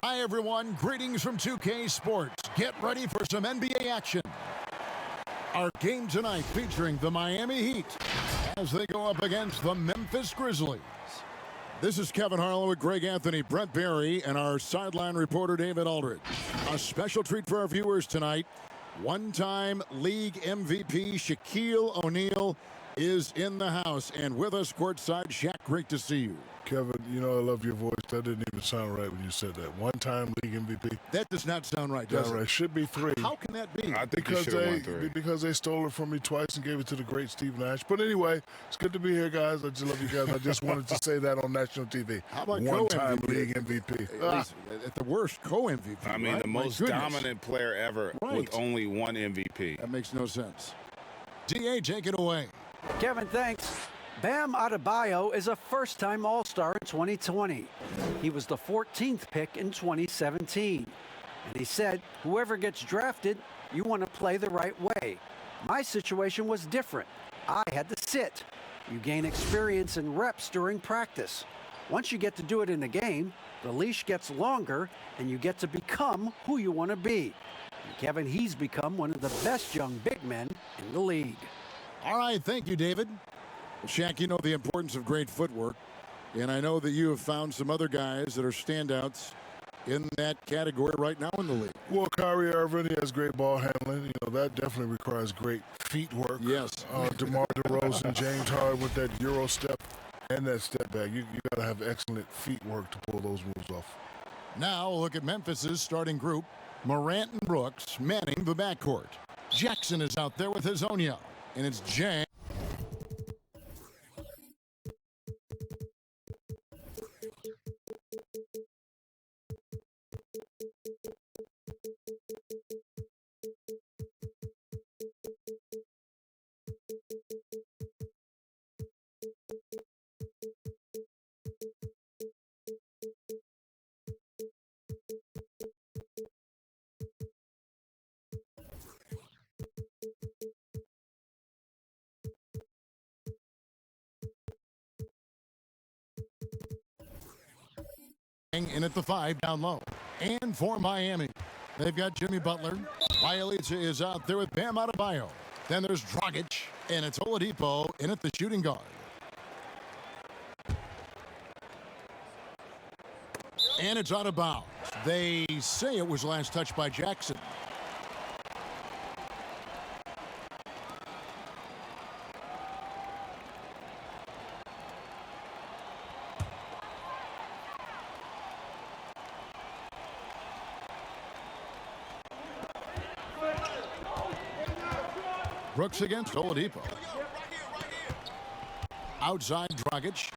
Hi, everyone. Greetings from 2K Sports. Get ready for some NBA action. Our game tonight featuring the Miami Heat as they go up against the Memphis Grizzlies. This is Kevin Harlow with Greg Anthony, Brent Barry, and our sideline reporter, David Aldridge. A special treat for our viewers tonight. One-time league MVP Shaquille O'Neal is in the house. And with us courtside, Shaq, great to see you. Kevin, you know I love your voice. That didn't even sound right when you said that. One-time league MVP. That does not sound right, does it? Right. Should be 3. How can that be? I think because they stole it from me twice and gave it to the great Steve Nash. But anyway, it's good to be here, guys. I just love you guys. I just wanted to say that on national TV. How about one-time league MVP? At the worst, co-MVP. I mean, right? the most dominant player ever with only one MVP. That makes no sense. DA, take it away. Kevin, thanks. Bam Adebayo is a first-time All-Star in 2020. He was the 14th pick in 2017. And he said, whoever gets drafted, you want to play the right way. My situation was different. I had to sit. You gain experience and reps during practice. Once you get to do it in a game, the leash gets longer and you get to become who you want to be. And Kevin, he's become one of the best young big men in the league. All right, thank you, David. Shaq, you know the importance of great footwork, and I know that you have found some other guys that are standouts in that category right now in the league. Well, Kyrie Irving, he has great ball handling. You know, that definitely requires great feet work. Yes. DeMar DeRozan, James Harden with that Euro step and that step back. You got to have excellent feet work to pull those moves off. Now, look at Memphis's starting group. Morant and Brooks manning the backcourt. Jackson is out there with Hazonia, and it's Jang. In at the 5 down low. And for Miami, they've got Jimmy Butler. Bjelica is out there with Bam Adebayo. Then there's Dragic, and it's Oladipo in at the shooting guard. And it's out of bounds. They say it was last touched by Jackson. Brooks against Oladipo. Outside Dragic.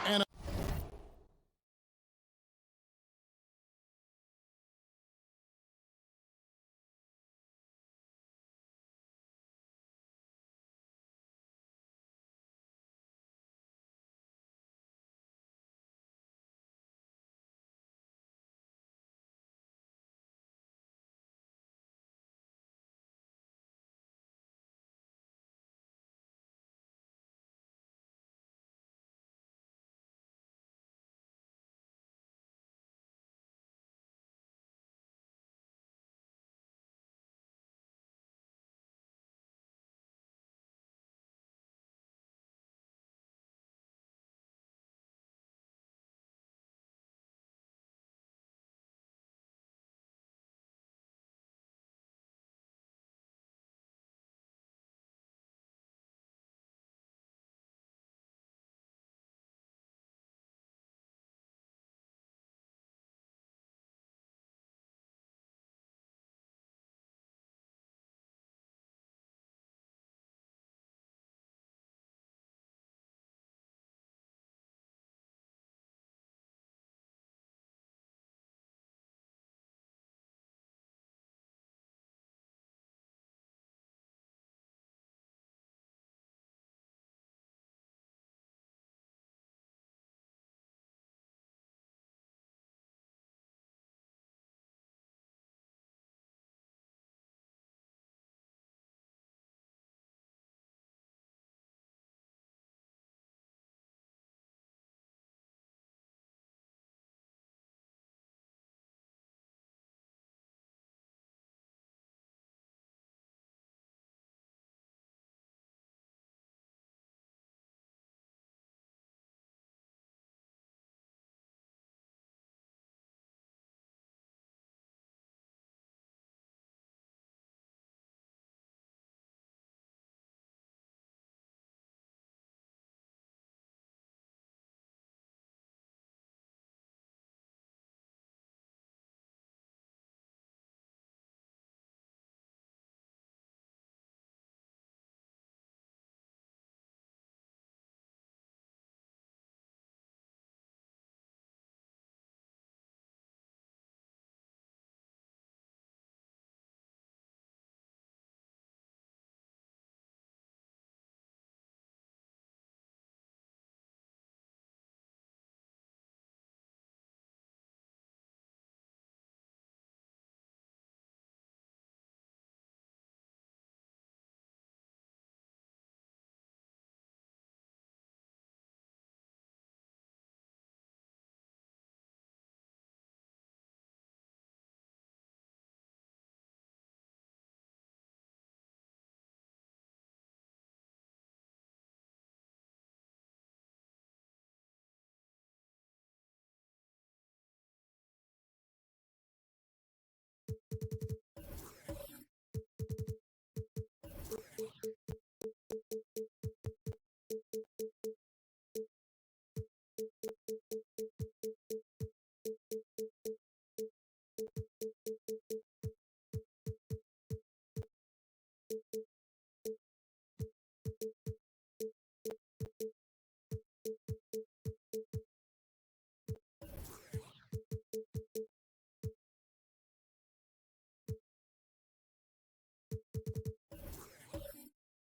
And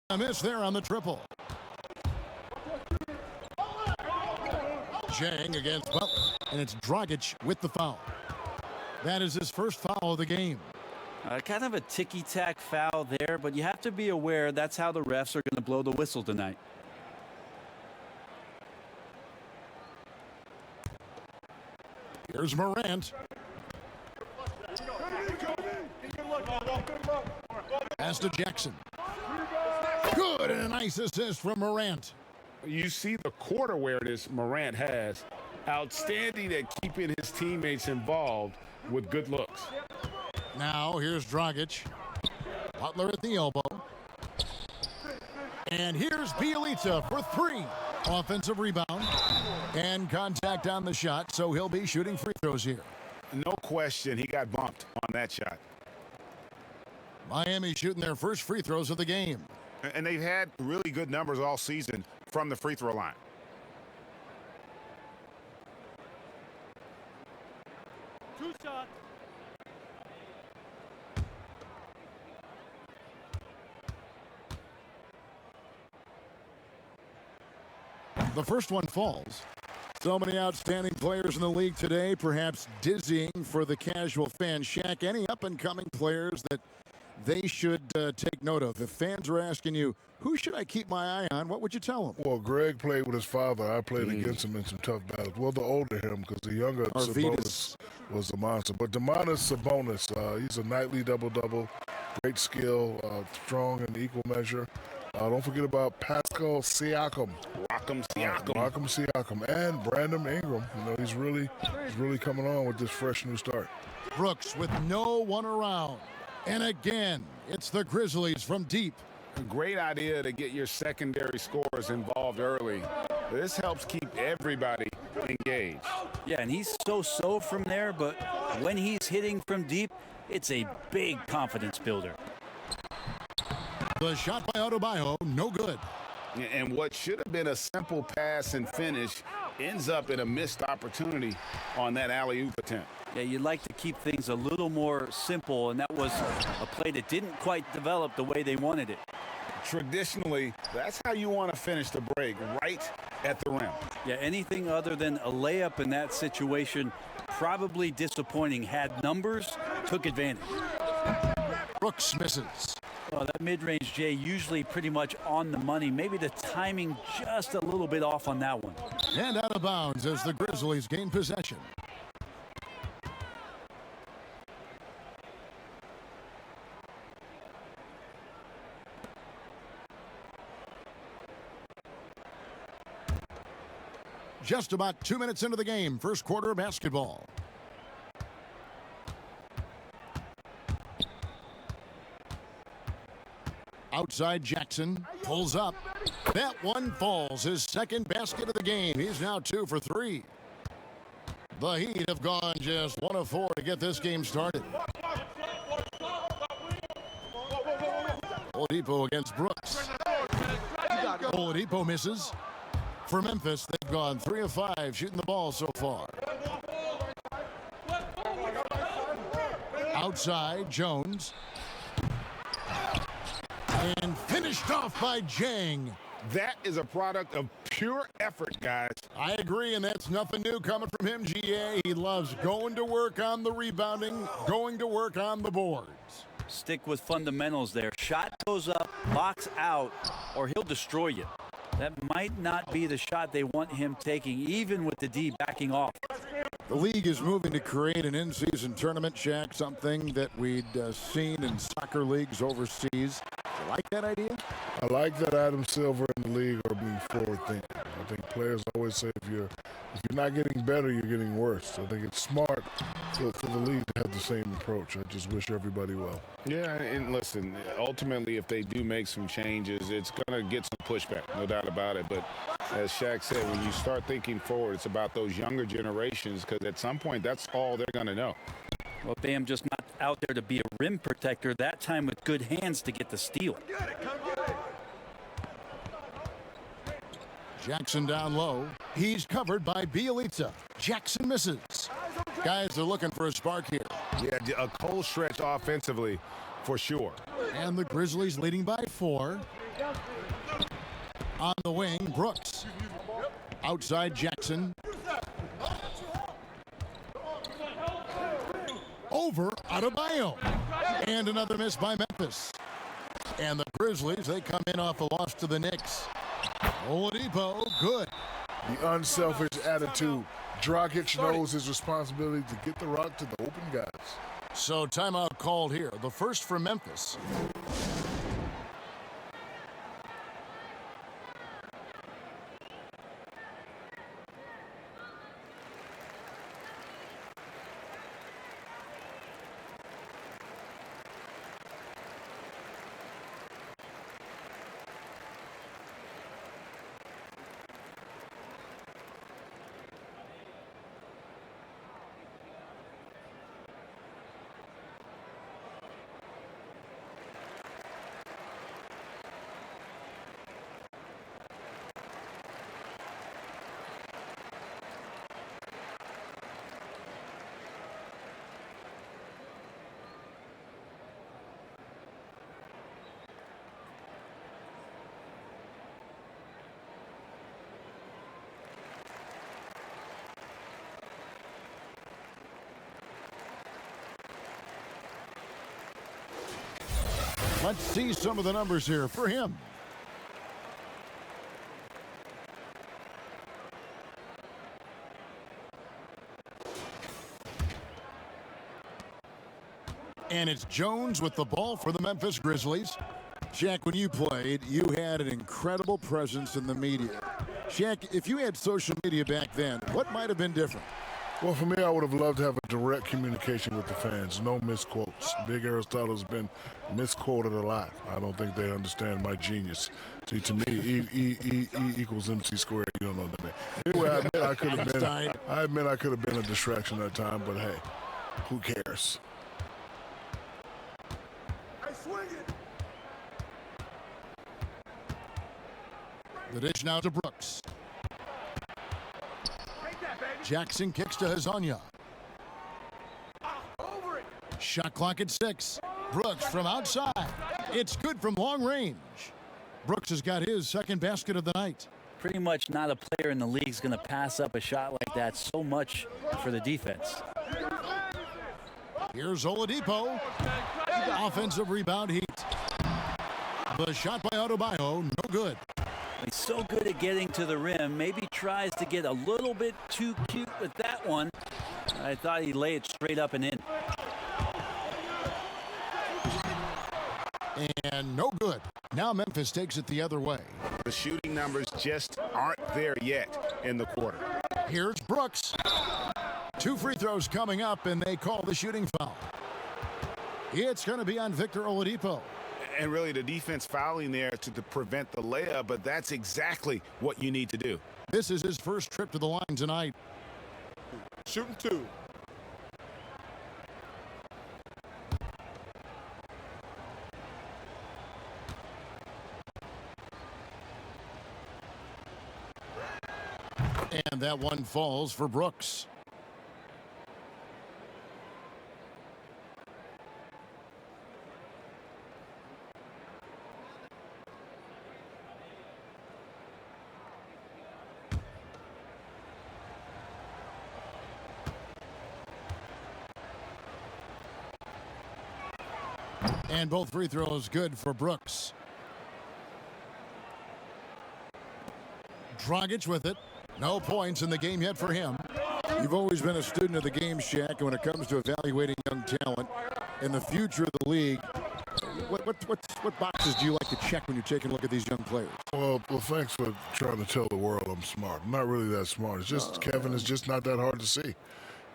A miss there on the triple. Jang against Butler, and it's Dragic with the foul. That is his first foul of the game. Kind of a ticky-tack foul there, but you have to be aware that's how the refs are going to blow the whistle tonight. Here's Morant. Pass to Jackson. Good, and a nice assist from Morant. You see the court awareness Morant has. Outstanding at keeping his teammates involved with good looks. Now here's Dragic. Butler at the elbow. And here's Bielitsa for three. Offensive rebound and contact on the shot, so he'll be shooting free throws here. No question, he got bumped on that shot. Miami shooting their first free throws of the game. And they've had really good numbers all season from the free throw line. Two shots. The first one falls. So many outstanding players in the league today, perhaps dizzying for the casual fan. Shaq, any up-and-coming players that they should take note of? If fans are asking you, who should I keep my eye on, what would you tell them? Well, Greg played with his father. I played against him in some tough battles. Well, the older him, because the younger Sabonis was a monster. But Domantas Sabonis, he's a nightly double-double, great skill, strong in equal measure. Don't forget about Pascal Siakam. Rock'em Siakam. Rock'em Siakam. And Brandon Ingram. You know, he's really coming on with this fresh new start. Brooks with no one around. And again, it's the Grizzlies from deep. A great idea to get your secondary scorers involved early. This helps keep everybody engaged. Yeah, and he's so from there, but when he's hitting from deep, it's a big confidence builder. The shot by Adebayo, no good. And what should have been a simple pass and finish ends up in a missed opportunity on that alley-oop attempt. Yeah, you'd like to keep things a little more simple, and that was a play that didn't quite develop the way they wanted it. Traditionally, that's how you want to finish the break, right at the rim. Yeah, anything other than a layup in that situation, probably disappointing. Had numbers, took advantage. Brooks misses. Well, that mid-range, Jay, usually pretty much on the money. Maybe the timing just a little bit off on that one. And out of bounds as the Grizzlies gain possession. Just about 2 minutes into the game, first quarter of basketball. Outside Jackson pulls up. That one falls. His second basket of the game. He's now 2 for 3. The Heat have gone just 1 of 4 to get this game started. Oladipo against Brooks. Oladipo misses. For Memphis, they've gone 3 of 5 shooting the ball so far. Outside, Jones. And finished off by Jang. That is a product of pure effort, guys. I agree, and that's nothing new coming from him, GA. He loves going to work on the rebounding, going to work on the boards. Stick with fundamentals there. Shot goes up, box out, or he'll destroy you. That might not be the shot they want him taking, even with the D backing off. The league is moving to create an in-season tournament, Shaq, something that we'd seen in soccer leagues overseas. You like that idea? I like that Adam Silver and the league are being forward thinking. I think players always say if you're not getting better, you're getting worse. I think it's smart for the league to have the same approach. I just wish everybody well. Yeah, and listen, ultimately, if they do make some changes, it's going to get some pushback, no doubt about it. But as Shaq said, when you start thinking forward, it's about those younger generations, because at some point, that's all they're going to know. Well, Bam just not out there to be a rim protector, that time with good hands to get the steal. Jackson down low. He's covered by Bielitsa. Jackson misses. Guys are looking for a spark here. Yeah, a cold stretch offensively for sure. And the Grizzlies leading by 4. On the wing, Brooks. Outside Jackson. Over Adebayo. And another miss by Memphis. And the Grizzlies, they come in off a loss to the Knicks. Oladipo, good. The unselfish attitude. Dragic knows his responsibility to get the rock to the open guys. So timeout called here. The first for Memphis. Let's see some of the numbers here for him. And it's Jones with the ball for the Memphis Grizzlies. Shaq, when you played, you had an incredible presence in the media. Shaq, if you had social media back then, what might have been different? Well, for me, I would have loved to have a direct communication with the fans. No misquotes. Big Aristotle's been misquoted a lot. I don't think they understand my genius. See, to me, E equals MC squared. You don't know that. Anyway, I admit I could have been a distraction that time, but hey, who cares? I swing it. The dish now to Brooks. Jackson kicks to Hazonia. Shot clock at 6. Brooks from outside. It's good from long range. Brooks has got his second basket of the night. Pretty much not a player in the league is going to pass up a shot like that so much for the defense. Here's Oladipo. Offensive rebound heat. The shot by Adebayo, no good. He's so good at getting to the rim. Maybe tries to get a little bit too cute with that one. I thought he'd lay it straight up and in. And no good. Now Memphis takes it the other way. The shooting numbers just aren't there yet in the quarter. Here's Brooks. 2 free throws coming up, and they call the shooting foul. It's going to be on Victor Oladipo. And really the defense fouling there to prevent the layup, but that's exactly what you need to do. This is his first trip to the line tonight. Shooting 2. And that one falls for Brooks. And both free throws good for Brooks. Dragic with it. No points in the game yet for him. You've always been a student of the game, Shaq, and when it comes to evaluating young talent in the future of the league, What boxes do you like to check when you're taking a look at these young players? Well, thanks for trying to tell the world I'm smart. I'm not really that smart. It's just Kevin is just not that hard to see.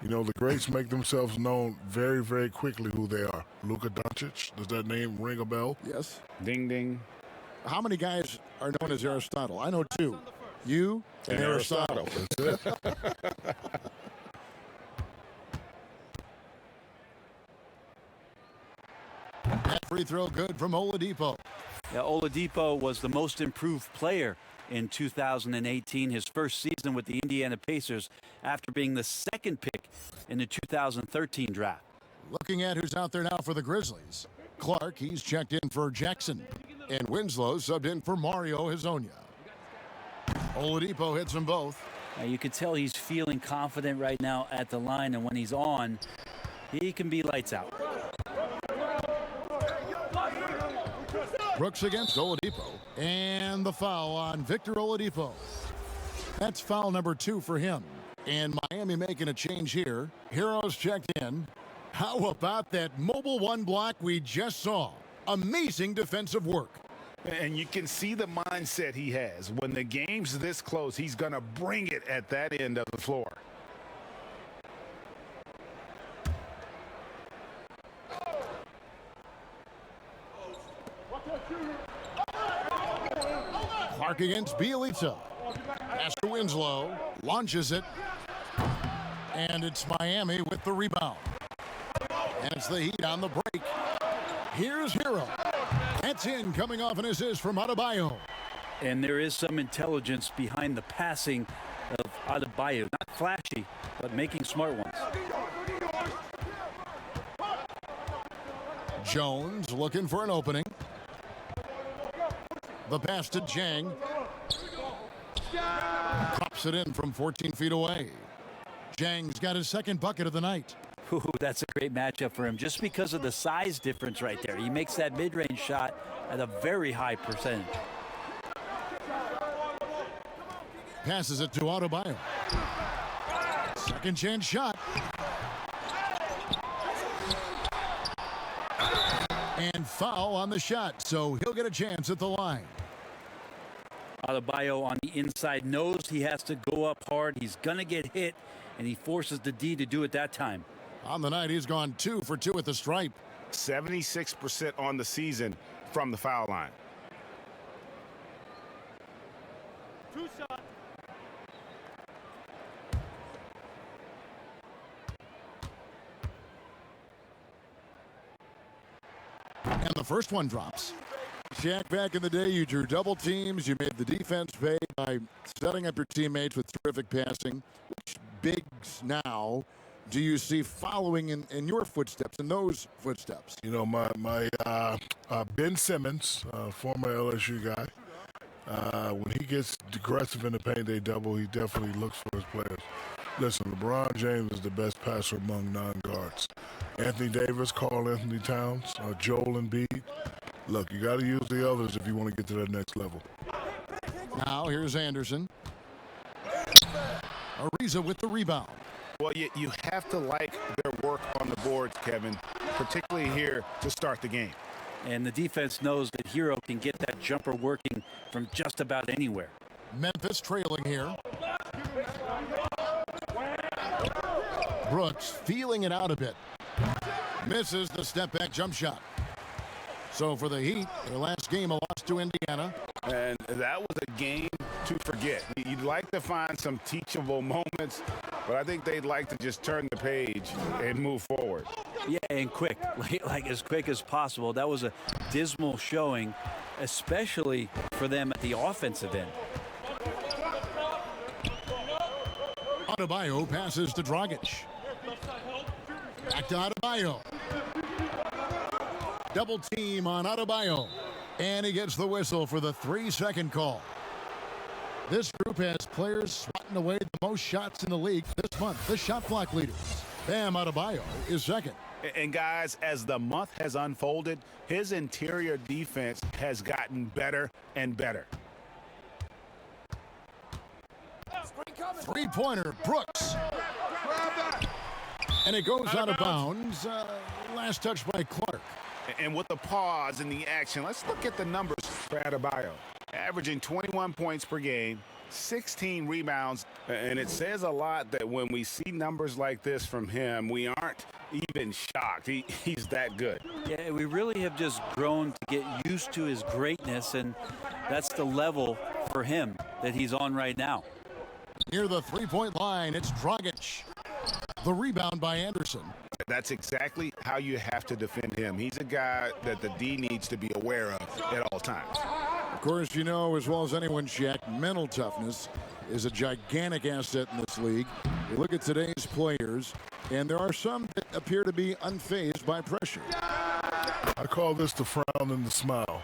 You know, the greats make themselves known very, very quickly who they are. Luka Doncic, does that name ring a bell? Yes. Ding, ding. How many guys are known as Aristotle? I know two. You and Aristotle. That's it. That free throw good from Oladipo. Yeah, Oladipo was the most improved player in 2018, his first season with the Indiana Pacers after being the second pick in the 2013 draft. Looking at who's out there now for the Grizzlies. Clark, he's checked in for Jackson. And Winslow subbed in for Mario Hezonja. Oladipo hits them both. You can tell he's feeling confident right now at the line, and when he's on, he can be lights out. Brooks against Oladipo. And the foul on Victor Oladipo. That's foul number 2 for him. And Miami making a change here. Heroes checked in. How about that mobile one block we just saw? Amazing defensive work. And you can see the mindset he has. When the game's this close, he's going to bring it at that end of the floor. Clark against Bielitsa. Pass to Winslow. Launches it. And it's Miami with the rebound. And it's the Heat on the break. Here's Hero. That's in, coming off an assist from Adebayo. And there is some intelligence behind the passing of Adebayo. Not flashy, but making smart ones. Jones looking for an opening. The pass to Jang. Pops it in from 14 feet away. Jang's got his second bucket of the night. Ooh, that's a great matchup for him just because of the size difference right there. He makes that mid-range shot at a very high percentage. Passes it to Adebayo. Second chance shot. And foul on the shot, so he'll get a chance at the line. Adebayo on the inside knows he has to go up hard. He's going to get hit, and he forces the D to do it that time. On the night, he's gone 2 for 2 at the stripe. 76% on the season from the foul line. Two shots. And the first one drops. Shaq, back in the day, you drew double teams. You made the defense pay by setting up your teammates with terrific passing. Which bigs now do you see following in your footsteps, in those footsteps? You know, Ben Simmons, former LSU guy, when he gets aggressive in the paint, they double. He definitely looks for his players. Listen, LeBron James is the best passer among non-guards. Anthony Davis, Karl Anthony Towns, Joel Embiid. Look, you got to use the others if you want to get to that next level. Now here's Anderson. Ariza with the rebound. Well, you have to like their work on the boards, Kevin, particularly here to start the game. And the defense knows that Hero can get that jumper working from just about anywhere. Memphis trailing here. Brooks feeling it out a bit. Misses the step-back jump shot. So for the Heat, their last game, a loss to Indiana. And that was a game to forget. You'd like to find some teachable moments, but I think they'd like to just turn the page and move forward. Yeah, and quick, like as quick as possible. That was a dismal showing, especially for them at the offensive end. Adebayo passes to Dragic. Back to Adebayo. Double team on Adebayo. And he gets the whistle for the 3-second call. This group has players swatting away the most shots in the league this month. The shot clock leaders. Bam Adebayo is second. And guys, as the month has unfolded, his interior defense has gotten better and better. Three-pointer, Brooks. And it goes out of bounds. Last touch by Clark. And with the pause and the action, let's look at the numbers for Adebayo. Averaging 21 points per game, 16 rebounds, and it says a lot that when we see numbers like this from him, we aren't even shocked. He's that good. Yeah, we really have just grown to get used to his greatness, and that's the level for him that he's on right now. Near the three-point line, it's Dragic. The rebound by Anderson. That's exactly how you have to defend him. He's a guy that the D needs to be aware of at all times. Of course, you know as well as anyone, Shaq, mental toughness is a gigantic asset in this league. You look at today's players, and there are some that appear to be unfazed by pressure. I call this the frown and the smile.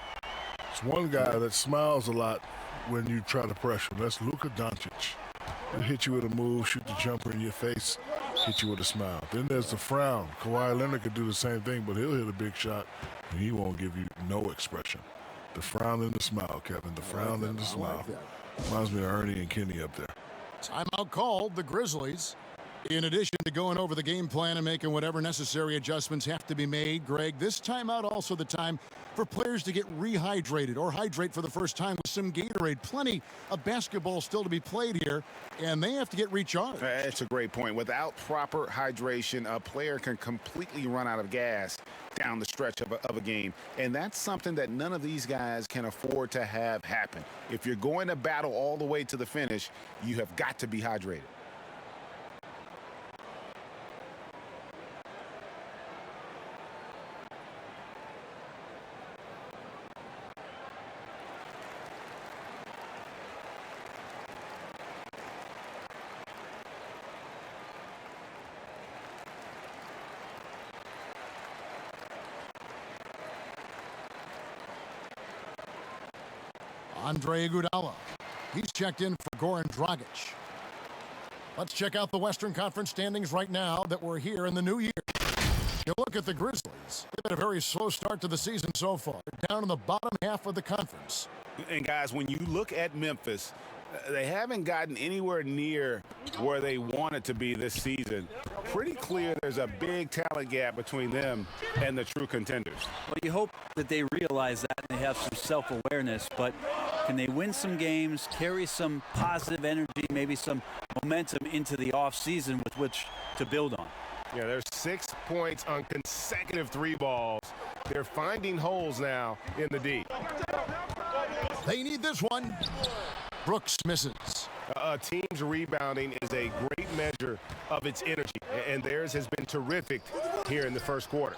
It's one guy that smiles a lot when you try to pressure him. That's Luka Doncic. He'll hit you with a move, shoot the jumper in your face, hit you with a smile. Then there's the frown. Kawhi Leonard could do the same thing, but he'll hit a big shot, and he won't give you no expression. The frown and the smile, Kevin. The frown and the smile. Reminds me of Ernie and Kenny up there. Timeout called, the Grizzlies. In addition to going over the game plan and making whatever necessary adjustments have to be made, Greg, this timeout also the time for players to get rehydrated or hydrate for the first time with some Gatorade. Plenty of basketball still to be played here, and they have to get recharged. That's a great point. Without proper hydration, a player can completely run out of gas down the stretch of a game, and that's something that none of these guys can afford to have happen. If you're going to battle all the way to the finish, you have got to be hydrated. Andre Iguodala. He's checked in for Goran Dragic. Let's check out the Western Conference standings right now that we're here in the new year. You look at the Grizzlies. They've had a very slow start to the season so far. Down in the bottom half of the conference. And guys, when you look at Memphis, they haven't gotten anywhere near where they wanted to be this season. Pretty clear there's a big talent gap between them and the true contenders. Well, you hope that they realize that and they have some self-awareness, but can they win some games, carry some positive energy, maybe some momentum into the offseason with which to build on? Yeah, there's 6 points on consecutive three balls. They're finding holes now in the D. They need this one. Brooks misses. A team's rebounding is a great measure of its energy, and theirs has been terrific here in the first quarter.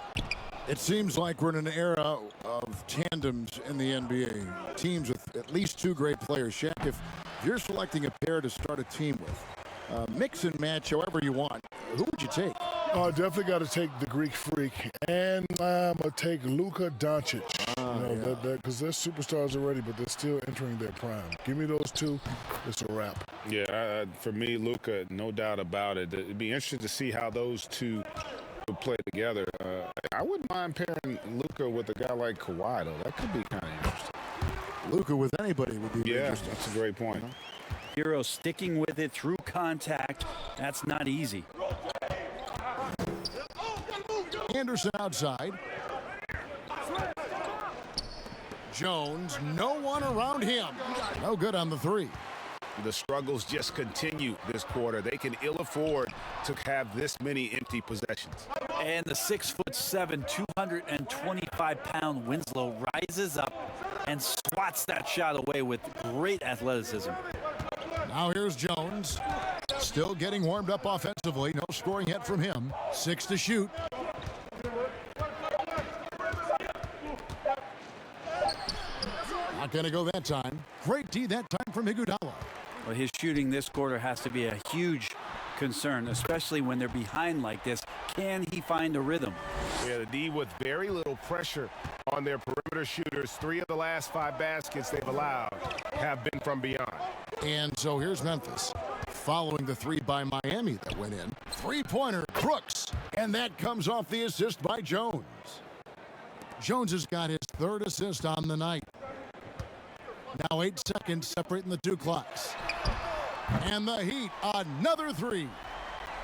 It seems like we're in an era of tandems in the NBA. Teams with at least two great players. Shaq, if you're selecting a pair to start a team with, mix and match however you want, who would you take? Oh, I definitely got to take the Greek Freak, and I'm going to take Luka Doncic. Because they're superstars already, but they're still entering their prime. Give me those two, it's a wrap. Yeah, for me, Luka, no doubt about it. It'd be interesting to see how those two would play together. I wouldn't mind pairing Luka with a guy like Kawhi, though. That could be kind of interesting. Luka with anybody would be interesting. That's a great point. Hero sticking with it through contact. That's not easy. Anderson outside. Jones, no one around him. No good on the three. The struggles just continue this quarter. They can ill afford to have this many empty possessions. And the 6'7", 225-pound Winslow rises up and swats that shot away with great athleticism. Now here's Jones. Still getting warmed up offensively. No scoring yet from him. 6 to shoot. Not going to go that time. Great D that time from Iguodala. Well, his shooting this quarter has to be a huge concern, especially when they're behind like this. Can he find a rhythm? Yeah, the D with very little pressure on their perimeter shooters. 3 of the last 5 baskets they've allowed have been from beyond. And so here's Memphis following the 3 by Miami that went in. Three-pointer, Brooks. And that comes off the assist by Jones. Jones has got his 3rd assist on the night. Now 8 seconds separating the two clocks. And the Heat, another 3.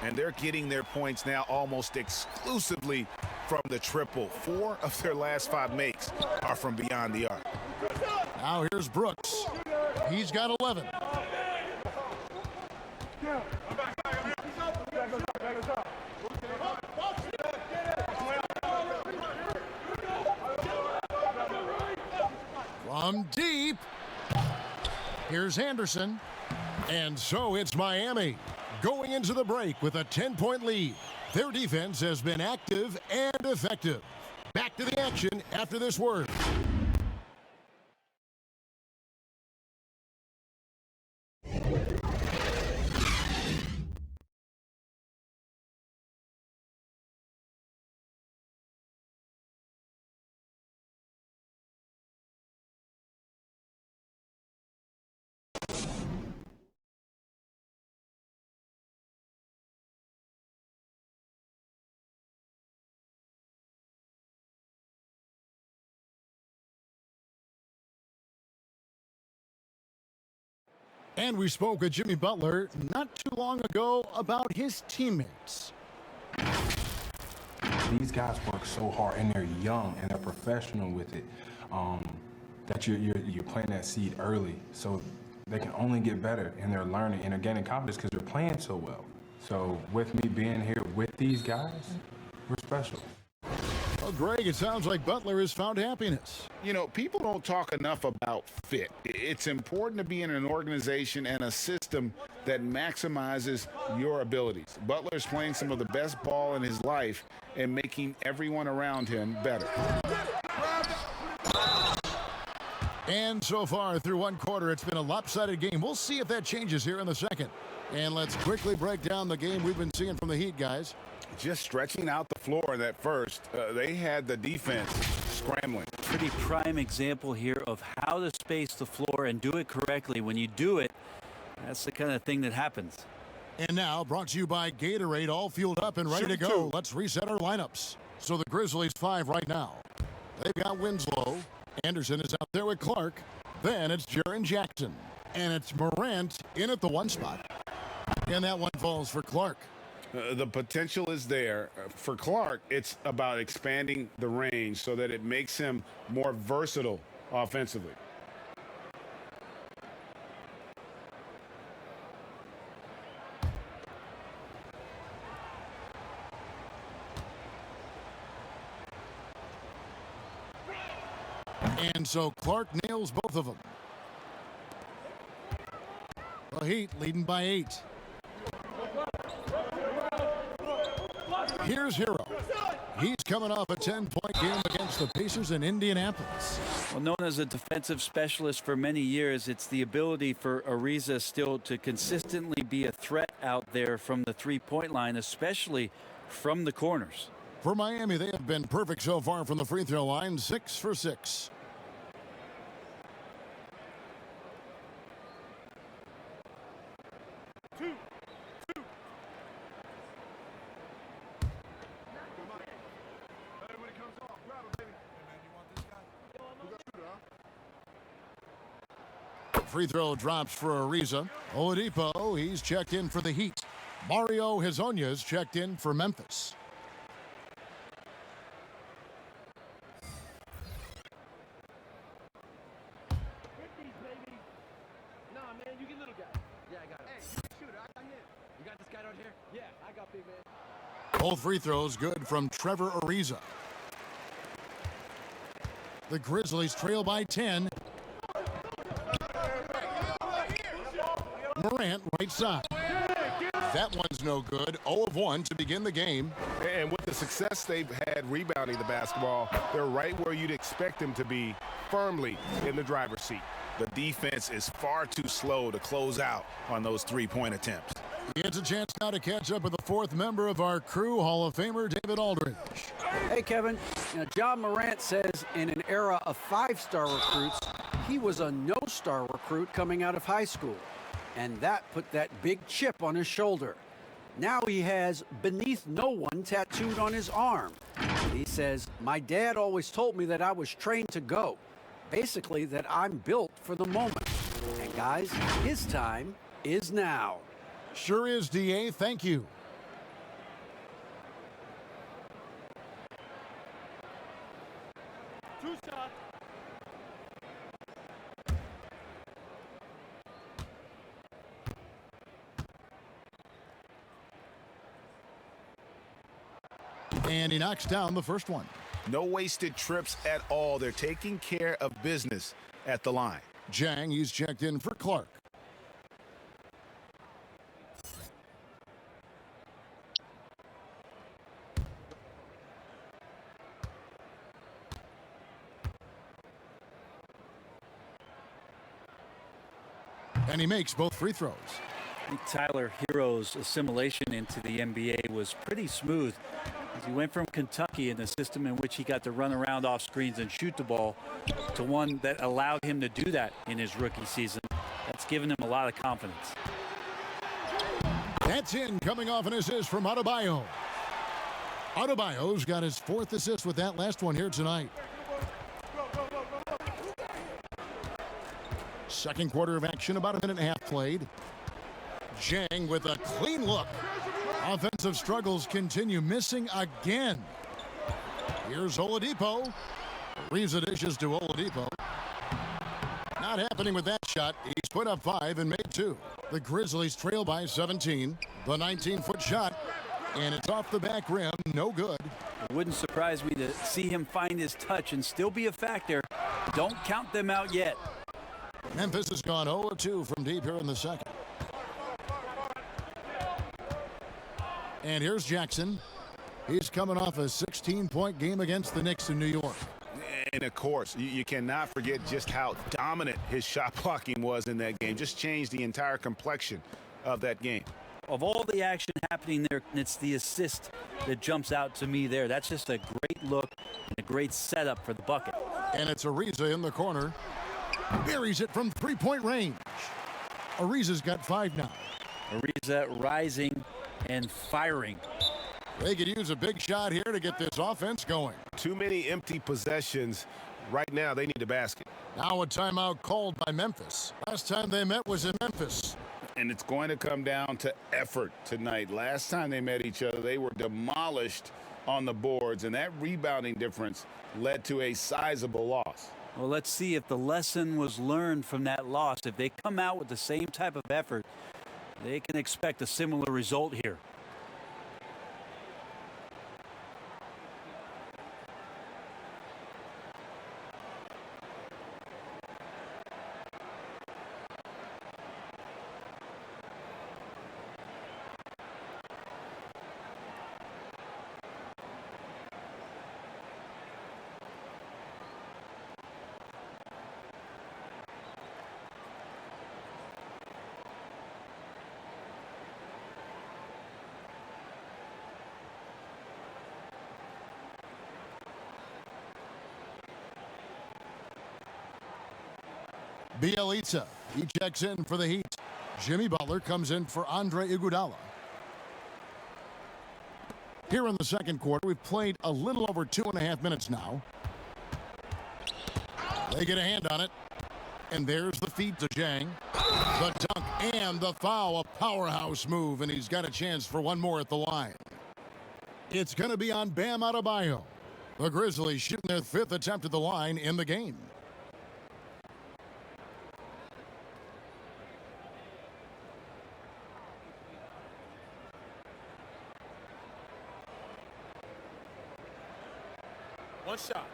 And they're getting their points now almost exclusively from the triple. 4 of their last 5 makes are from beyond the arc. Now here's Brooks. He's got 11. From deep, here's Anderson. And so it's Miami going into the break with a 10-point lead. Their defense has been active and effective. Back to the action after this word. And we spoke with Jimmy Butler not too long ago about his teammates. These guys work so hard, and they're young, and they're professional with it, that you're planting that seed early, so they can only get better, and they're learning, and they're gaining confidence because they're playing so well. So with me being here with these guys, we're special. Well, Greg, it sounds like Butler has found happiness. You know, people don't talk enough about fit. It's important to be in an organization and a system that maximizes your abilities. Butler's playing some of the best ball in his life and making everyone around him better. And so far through one quarter, it's been a lopsided game. We'll see if that changes here in the second. And let's quickly break down the game we've been seeing from the Heat, guys. Just stretching out the floor in that first, they had the defense scrambling. Pretty prime example here of how to space the floor and do it correctly. When you do it, that's the kind of thing that happens. And now, brought to you by Gatorade, all fueled up and ready to go. Let's reset our lineups. So the Grizzlies 5 right now. They've got Winslow. Anderson is out there with Clark. Then it's Jaren Jackson. And it's Morant in at the 1 spot. And that one falls for Clark. The potential is there. For Clark, it's about expanding the range so that it makes him more versatile offensively. And so Clark nails both of them. The Heat leading by 8. Here's Hero. He's coming off a 10-point game against the Pacers in Indianapolis. Well, known as a defensive specialist for many years, it's the ability for Ariza still to consistently be a threat out there from the three-point line, especially from the corners. For Miami, they have been perfect so far from the free throw line, 6 for 6. Free throw drops for Ariza. Oladipo, he's checked in for the Heat. Mario Hezonya's checked in for Memphis. Both free throws good from Trevor Ariza. The Grizzlies trail by 10. Morant, right side. That one's no good. 0 of 1 to begin the game. And with the success they've had rebounding the basketball, they're right where you'd expect them to be, firmly in the driver's seat. The defense is far too slow to close out on those three-point attempts. He gets a chance now to catch up with the 4th member of our crew, Hall of Famer David Aldridge. Hey, Kevin. John Morant says in an era of 5-star recruits, he was a no-star recruit coming out of high school. And that put that big chip on his shoulder. Now he has "beneath no one" tattooed on his arm. He says, "My dad always told me that I was trained to go. Basically, that I'm built for the moment." And guys, his time is now. Sure is, DA. Thank you. 2 shots. And he knocks down the first one. No wasted trips at all. They're taking care of business at the line. Jang, he's checked in for Clark. And he makes both free throws. I think Tyler Hero's assimilation into the NBA was pretty smooth. As he went from Kentucky in the system in which he got to run around off screens and shoot the ball to one that allowed him to do that in his rookie season. That's given him a lot of confidence. That's in, coming off an assist from Adebayo. Adebayo's got his 4th assist with that last one here tonight. Second quarter of action, about a minute and a half played. Jang with a clean look. Offensive struggles continue, missing again. Here's Oladipo. Ariza dishes to Oladipo. Not happening with that shot. He's put up 5 and made 2. The Grizzlies trail by 17. The 19-foot shot, and it's off the back rim. No good. It wouldn't surprise me to see him find his touch and still be a factor. Don't count them out yet. Memphis has gone 0-2 from deep here in the second. And here's Jackson. He's coming off a 16-point game against the Knicks in New York. And of course, you cannot forget just how dominant his shot blocking was in that game. Just changed the entire complexion of that game. Of all the action happening there, it's the assist that jumps out to me there. That's just a great look and a great setup for the bucket. And it's Ariza in the corner. Buries it from 3-point range. Ariza's got 5 now. Ariza rising and firing. They could use a big shot here to get this offense going. Too many empty possessions. Right now, they need a basket. Now a timeout called by Memphis. Last time they met was in Memphis. And it's going to come down to effort tonight. Last time they met each other, they were demolished on the boards, and that rebounding difference led to a sizable loss. Well, let's see if the lesson was learned from that loss. If they come out with the same type of effort, they can expect a similar result here. Bielitsa, he checks in for the Heat. Jimmy Butler comes in for Andre Iguodala. Here in the second quarter, we've played a little over 2.5 minutes now. They get a hand on it. And there's the feed to Jang. The dunk and the foul, a powerhouse move, and he's got a chance for one more at the line. It's going to be on Bam Adebayo. The Grizzlies shooting their 5th attempt at the line in the game. One shot.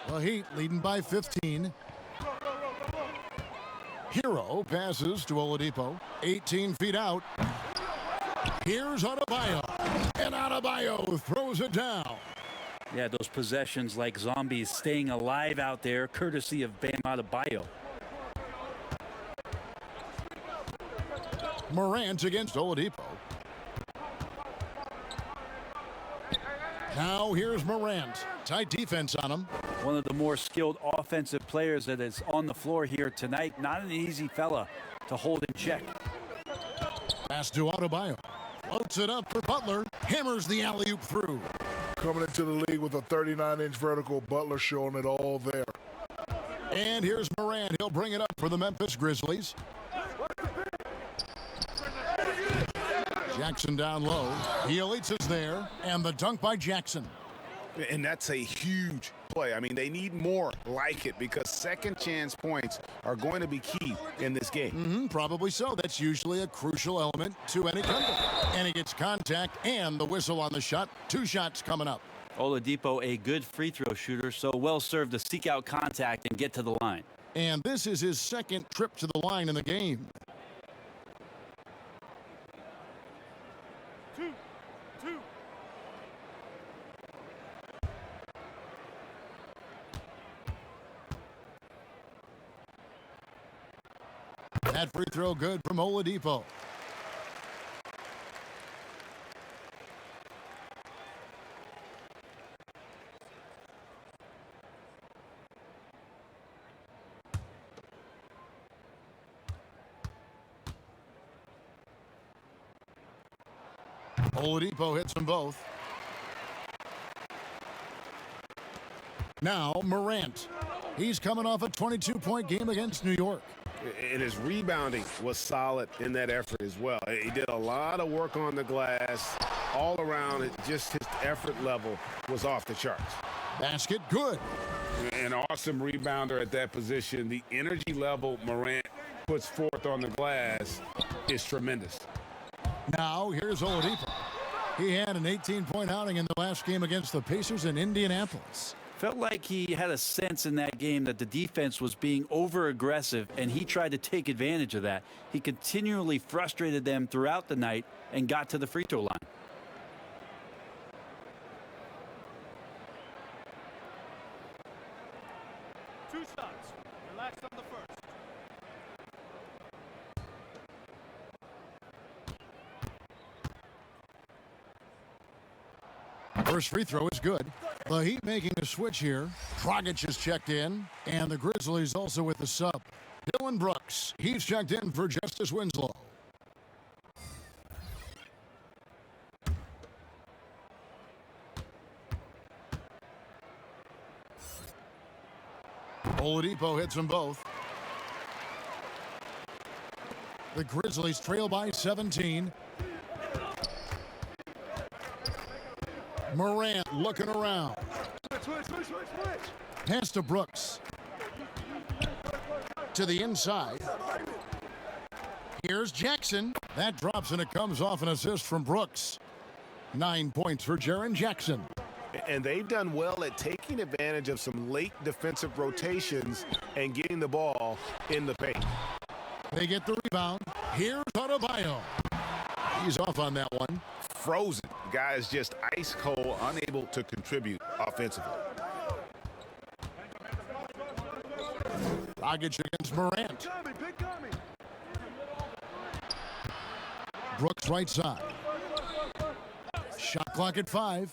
The Heat leading by 15. Hero passes to Oladipo. 18 feet out. Here's Adebayo. And Adebayo throws it down. Yeah, those possessions like zombies staying alive out there, courtesy of Bam Adebayo. Morant against Oladipo. Now here's Morant. Tight defense on him. One of the more skilled offensive players that is on the floor here tonight. Not an easy fella to hold in check. Pass to Adebayo. Floats it up for Butler. Hammers the alley-oop through. coming into the league with a 39-inch vertical. Butler showing it all there. And here's Morant. He'll bring it up for the Memphis Grizzlies. Jackson down low. Bielitsa's there. And the dunk by Jackson. And that's a huge play. I mean, they need more like it because second chance points are going to be key in this game. Probably so. That's usually a crucial element to any comeback. And he gets contact and the whistle on the shot. 2 shots coming up. Oladipo, a good free throw shooter, so well served to seek out contact and get to the line. And this is his second trip to the line in the game. 2-2. That free throw good from Oladipo. Oladipo hits them both. Now Morant. He's coming off a 22-point game against New York. And his rebounding was solid in that effort as well. He did a lot of work on the glass. All around, just his effort level was off the charts. Basket good. An awesome rebounder at that position. The energy level Morant puts forth on the glass is tremendous. Now here's Oladipo. He had an 18-point outing in the last game against the Pacers in Indianapolis. Felt like he had a sense in that game that the defense was being over-aggressive, and he tried to take advantage of that. He continually frustrated them throughout the night and got to the free throw line. Two shots. Relax on the first. First free throw is good. The Heat making a switch here. Dragic is checked in, and the Grizzlies also with the sub. Dylan Brooks, he's checked in for Justice Winslow. Oladipo hits them both. The Grizzlies trail by 17. Morant looking around. Pass to Brooks. To the inside. Here's Jackson. That drops and it comes off an assist from Brooks. 9 points for Jaren Jackson. And they've done well at taking advantage of some late defensive rotations and getting the ball in the paint. They get the rebound. Here's Adebayo. He's off on that one. Frozen. The guy is just ice cold, unable to contribute offensively. Dragic against Morant. Brooks right side. Shot clock at 5.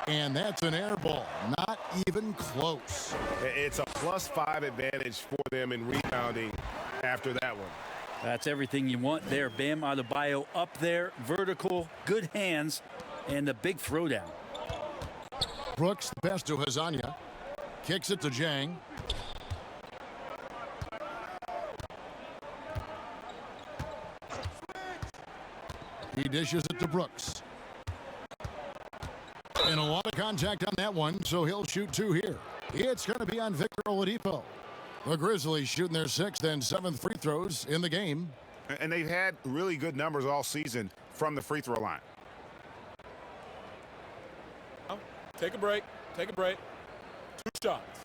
And that's an air ball. Not even close. It's a +5 advantage for them in rebounding after that one. That's everything you want there. Bam Adebayo up there, vertical, good hands, and a big throwdown. Brooks, the pass to Hazanya. Kicks it to Jang. He dishes it to Brooks. And a lot of contact on that one, so he'll shoot 2 here. It's going to be on Victor Oladipo. The Grizzlies shooting their 6th and 7th free throws in the game. And they've had really good numbers all season from the free throw line. Take a break. Take a break. 2 shots.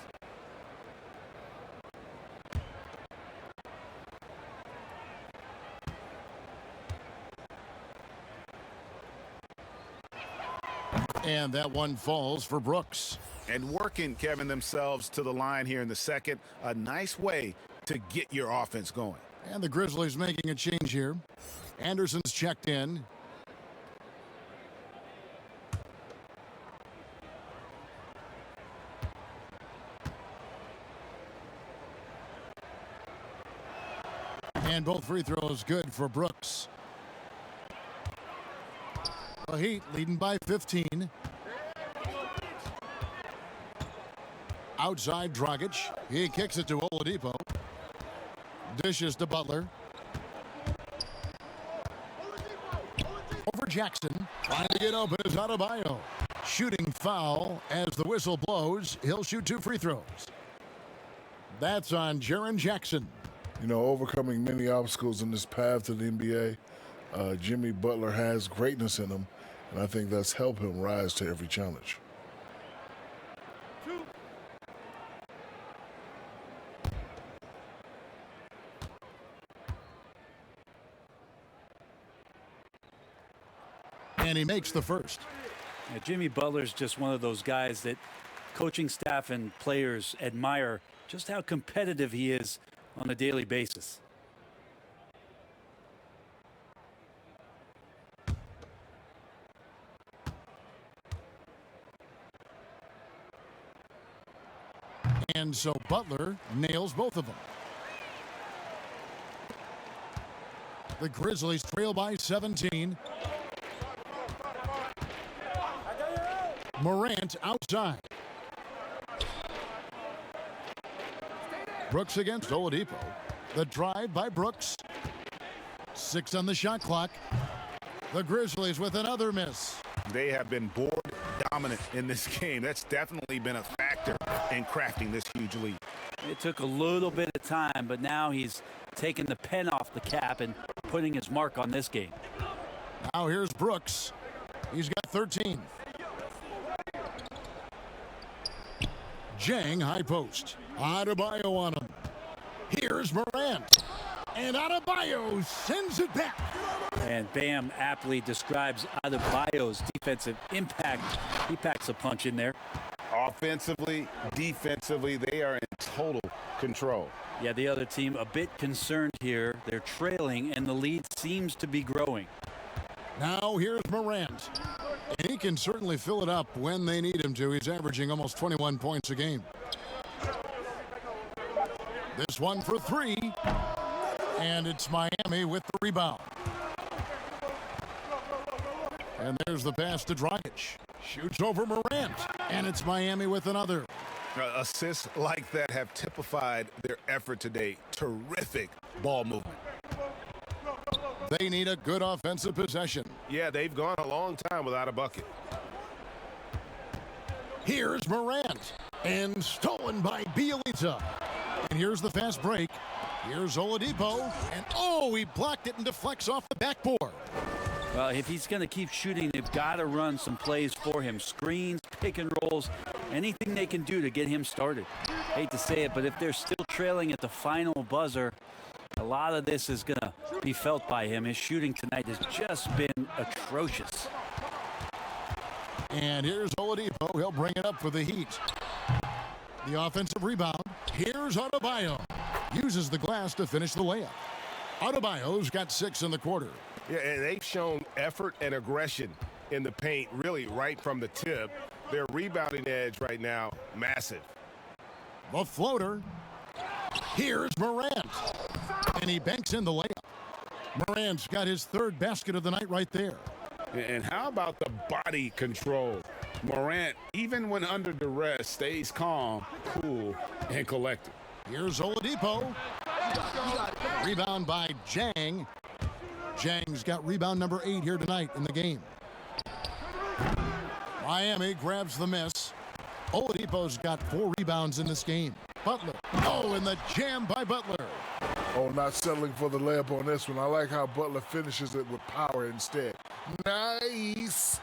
And that one falls for Brooks. And working, Kevin, themselves to the line here in the second. A nice way to get your offense going. And the Grizzlies making a change here. Anderson's checked in. And both free throws good for Brooks. The Heat leading by 15. Outside Dragic. He kicks it to Oladipo. Dishes to Butler. Over Jackson. Trying to get open is Adebayo. Shooting foul as the whistle blows. He'll shoot 2 free throws. That's on Jaren Jackson. You know, overcoming many obstacles in this path to the NBA, Jimmy Butler has greatness in him, and I think that's helped him rise to every challenge. And he makes the first. Yeah, Jimmy Butler's just one of those guys that coaching staff and players admire just how competitive he is on a daily basis. And so Butler nails both of them. The Grizzlies trail by 17. Morant outside. Brooks against Oladipo. The drive by Brooks. 6 on the shot clock. The Grizzlies with another miss. They have been board dominant in this game. That's definitely been a factor in crafting this huge lead. It took a little bit of time, but now he's taking the pen off the cap and putting his mark on this game. Now here's Brooks. He's got 13. Jang high post. Adebayo on him. Here's Morant. And Adebayo sends it back. And Bam aptly describes Adebayo's defensive impact. He packs a punch in there. Offensively, defensively, they are in total control. Yeah, the other team a bit concerned here. They're trailing, and the lead seems to be growing. Now here's Morant. And he can certainly fill it up when they need him to. He's averaging almost 21 points a game. This one for 3. And it's Miami with the rebound. And there's the pass to Dragic. Shoots over Morant. And it's Miami with another. Assists like that have typified their effort today. Terrific ball movement. They need a good offensive possession. Yeah, they've gone a long time without a bucket. Here's Morant. And stolen by Bielitsa. And here's the fast break. Here's Oladipo. And oh, he blocked it and deflects off the backboard. Well, if he's going to keep shooting, they've got to run some plays for him. Screens, pick and rolls, anything they can do to get him started. Hate to say it, but if they're still trailing at the final buzzer, a lot of this is going to be felt by him. His shooting tonight has just been atrocious. And here's Oladipo. He'll bring it up for the Heat. The offensive rebound. Here's Adebayo. Uses the glass to finish the layup. Adebayo's got 6 in the quarter. Yeah, and they've shown effort and aggression in the paint, really right from the tip. Their rebounding edge right now, massive. The floater. Here's Morant. And he banks in the layup. Morant's got his 3rd basket of the night right there. And how about the body control? Morant, even when under duress, stays calm, cool, and collected. Here's Oladipo. Rebound by Jang. Jang's got rebound number 8 here tonight in the game. Miami grabs the miss. Oladipo's got 4 rebounds in this game. Butler. Oh, and the jam by Butler. Oh, not settling for the layup on this one. I like how Butler finishes it with power instead. Nice.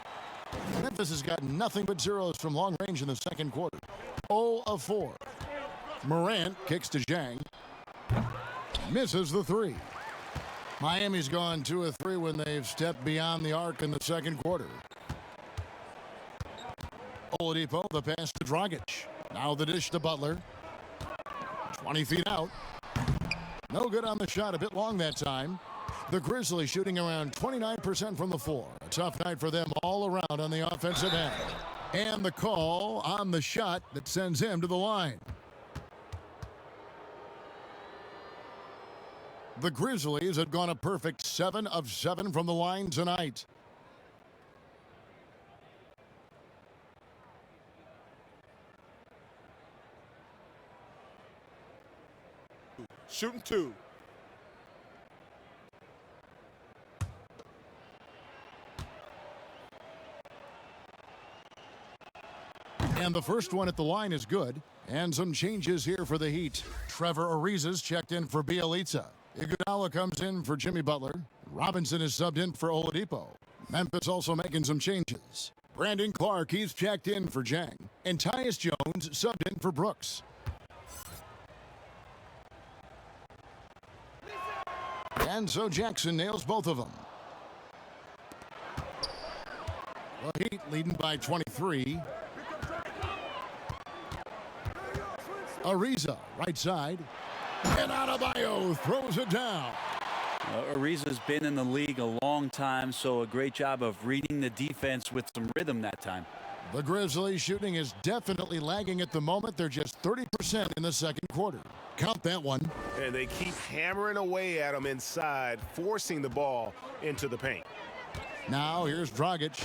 Memphis has got nothing but zeros from long range in the second quarter. 0 of 4. Morant kicks to Jang. Misses the 3. Miami's gone 2 of 3 when they've stepped beyond the arc in the second quarter. Oladipo, the pass to Dragic. Now the dish to Butler. 20 feet out. No good on the shot, a bit long that time. The Grizzlies shooting around 29% from the floor. A tough night for them all around on the offensive end. And the call on the shot that sends him to the line. The Grizzlies had gone a perfect 7 of 7 from the line tonight. Shooting 2. And the first one at the line is good. And some changes here for the Heat. Trevor Ariza's checked in for Bielitsa. Iguodala comes in for Jimmy Butler. Robinson is subbed in for Oladipo. Memphis also making some changes. Brandon Clark, he's checked in for Jang. And Tyus Jones subbed in for Brooks. And so Jackson nails both of them. The Heat leading by 23. Ariza, right side. And Adebayo throws it down. Ariza's been in the league a long time, so a great job of reading the defense with some rhythm that time. The Grizzlies shooting is definitely lagging at the moment. They're just 30% in the second quarter. Count that one. And they keep hammering away at them inside, forcing the ball into the paint. Now here's Dragic.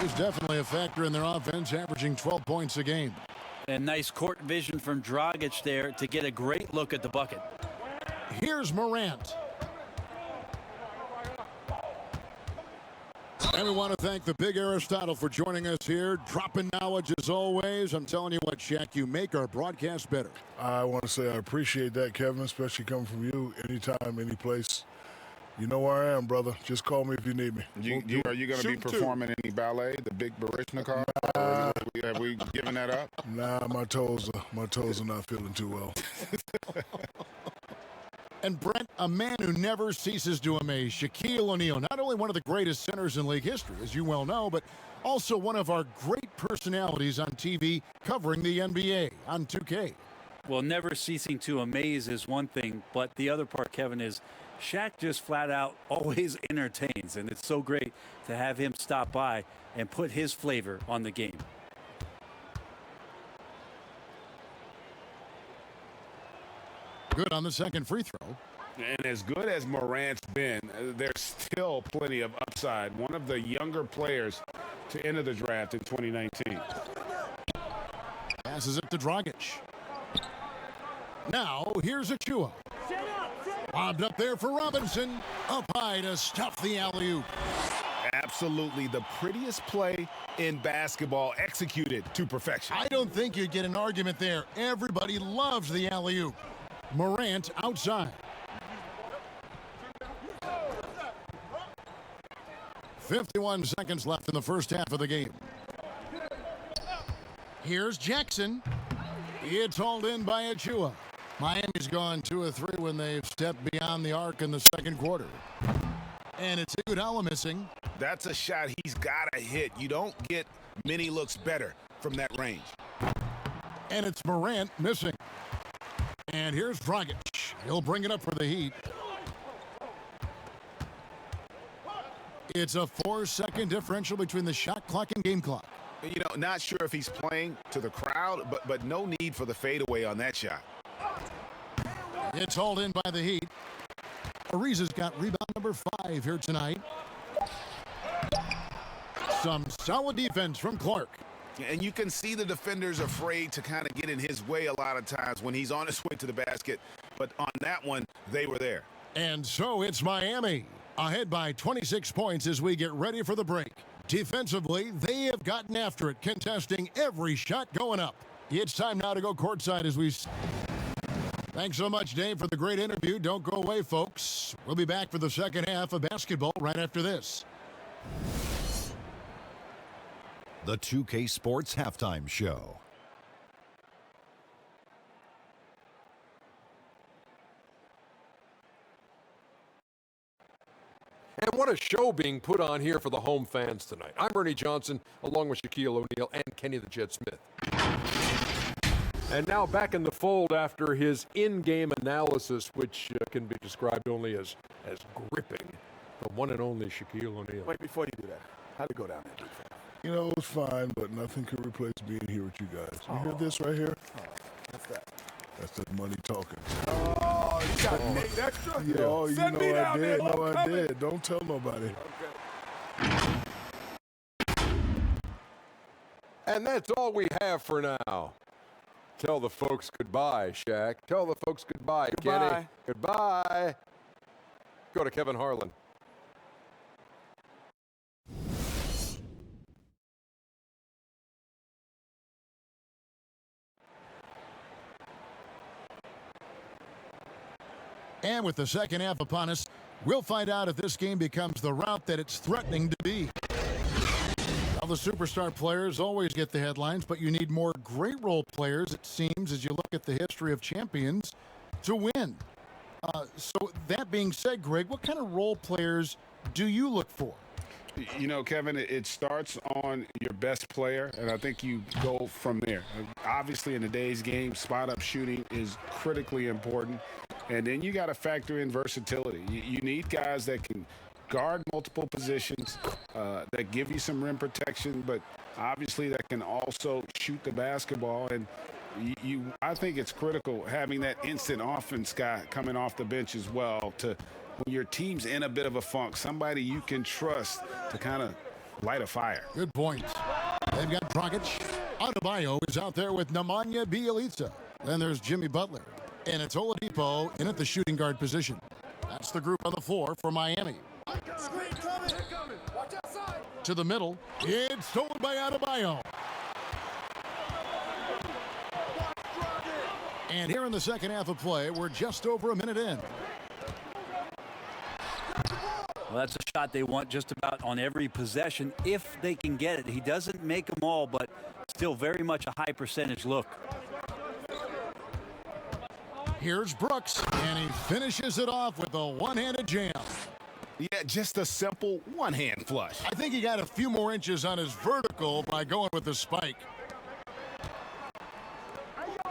He's definitely a factor in their offense, averaging 12 points a game. And nice court vision from Dragic there to get a great look at the bucket. Here's Morant. And we want to thank the big Aristotle for joining us here. Dropping knowledge as always. I'm telling you what, Shaq, you make our broadcast better. I want to say I appreciate that, Kevin, especially coming from you. Anytime, any place. You know where I am, brother. Just call me if you need me. Are you going to be performing any ballet, the big Barishnikov? Have we given that up? Nah, my toes are not feeling too well. And Brent, a man who never ceases to amaze, Shaquille O'Neal, not only one of the greatest centers in league history, as you well know, but also one of our great personalities on TV covering the NBA on 2K. Well, never ceasing to amaze is one thing, but the other part, Kevin, is Shaq just flat out always entertains, and it's so great to have him stop by and put his flavor on the game. Good on the second free throw. And as good as Morant's been, there's still plenty of upside. One of the younger players to enter the draft in 2019. Passes it to Dragic. Now, here's Achua. Bobbed up there for Robinson. Up high to stuff the alley-oop. Absolutely the prettiest play in basketball, executed to perfection. I don't think you'd get an argument there. Everybody loves the alley-oop. Morant outside. 51 seconds left in the first half of the game. Here's Jackson. It's hauled in by Achua. Miami's gone 2 of 3 when they've stepped beyond the arc in the second quarter. And it's Iguodala missing. That's a shot he's got to hit. You don't get many looks better from that range. And it's Morant missing. And here's Dragic. He'll bring it up for the Heat. It's a 4-second differential between the shot clock and game clock. You know, not sure if he's playing to the crowd, but no need for the fadeaway on that shot. It's hauled in by the Heat. Ariza's got rebound number 5 here tonight. Some solid defense from Clark. And you can see the defenders afraid to kind of get in his way a lot of times when he's on his way to the basket. But on that one, they were there. And so it's Miami, ahead by 26 points as we get ready for the break. Defensively, they have gotten after it, contesting every shot going up. It's time now to go courtside as we... Thanks so much, Dave, for the great interview. Don't go away, folks. We'll be back for the second half of basketball right after this. The 2K Sports Halftime Show. And what a show being put on here for the home fans tonight. I'm Ernie Johnson, along with Shaquille O'Neal and Kenny the Jet Smith. And now back in the fold after his in-game analysis, which can be described only as gripping, the one and only Shaquille O'Neal. Wait, before you do that, how'd it go down there? You know, it was fine, but nothing could replace being here with you guys. You hear this right here? What's that? That's the money talking. Oh, you got $8 extra? Yeah, oh, you Send know me I down did. there. No, I did. Don't tell nobody. And that's all we have for now. Tell the folks goodbye, Shaq. Tell the folks goodbye, Kenny. Goodbye. Go to Kevin Harlan. And with the second half upon us, we'll find out if this game becomes the route that it's threatening to be. Well, the superstar players always get the headlines, but you need more great role players, it seems, as you look at the history of champions, to win. So that being said, Greg, what kind of role players do you look for? You know, Kevin, it starts on your best player, and I think you go from there. Obviously, in today's game, spot-up shooting is critically important, and then you got to factor in versatility. You need guys that can guard multiple positions, that give you some rim protection, but obviously that can also shoot the basketball. And I think it's critical having that instant offense guy coming off the bench as well to – when your team's in a bit of a funk, somebody you can trust to kind of light a fire. Good point. They've got Dragic. Adebayo is out there with Nemanja Bjelica. Then there's Jimmy Butler. And it's Oladipo in at the shooting guard position. That's the group on the floor for Miami. To the middle. It's stolen by Adebayo. And here in the second half of play, we're just over a minute in. Well, that's a shot they want just about on every possession if they can get it. He doesn't make them all, but still very much a high percentage look. Here's Brooks, and he finishes it off with a one-handed jam. Yeah, just a simple one-hand flush. I think he got a few more inches on his vertical by going with the spike.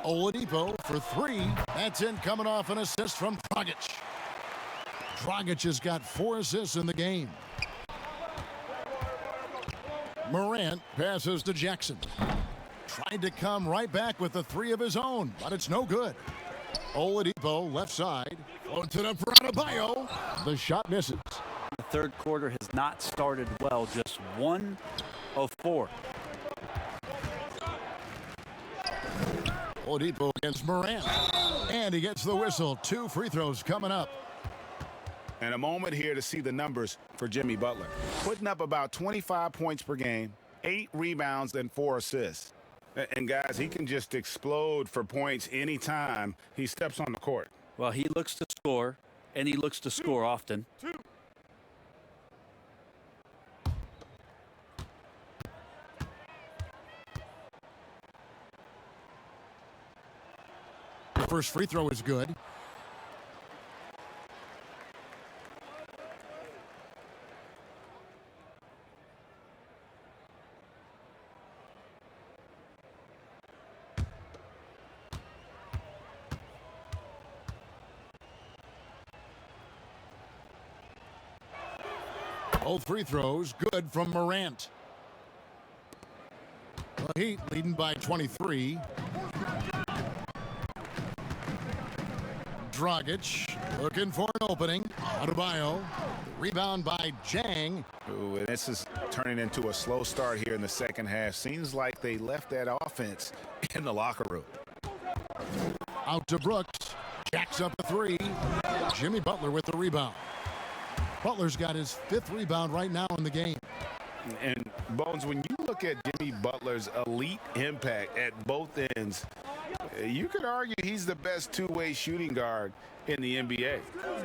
Oladipo for three. That's in, coming off an assist from Dragic. Dragic has got 4 assists in the game. Morant passes to Jackson. Tried to come right back with the 3 of his own, but it's no good. Oladipo left side. Floats it up for Adebayo. The shot misses. The third quarter has not started well, just 1 of 4. Oladipo against Morant. And he gets the whistle. 2 free throws coming up. And a moment here to see the numbers for Jimmy Butler. Putting up about 25 points per game, 8 rebounds, and 4 assists. And guys, he can just explode for points anytime he steps on the court. Well, he looks to score, and he looks to score often. The first free throw is good. Both free throws good from Morant. The Heat leading by 23. Dragic looking for an opening. Adebayo. Rebound by Jang. Ooh, and this is turning into a slow start here in the second half. Seems like they left that offense in the locker room. Out to Brooks. Jacks up a 3. Jimmy Butler with the rebound. Butler's got his 5th rebound right now in the game. And, Bones, when you look at Jimmy Butler's elite impact at both ends, you could argue he's the best two-way shooting guard in the NBA.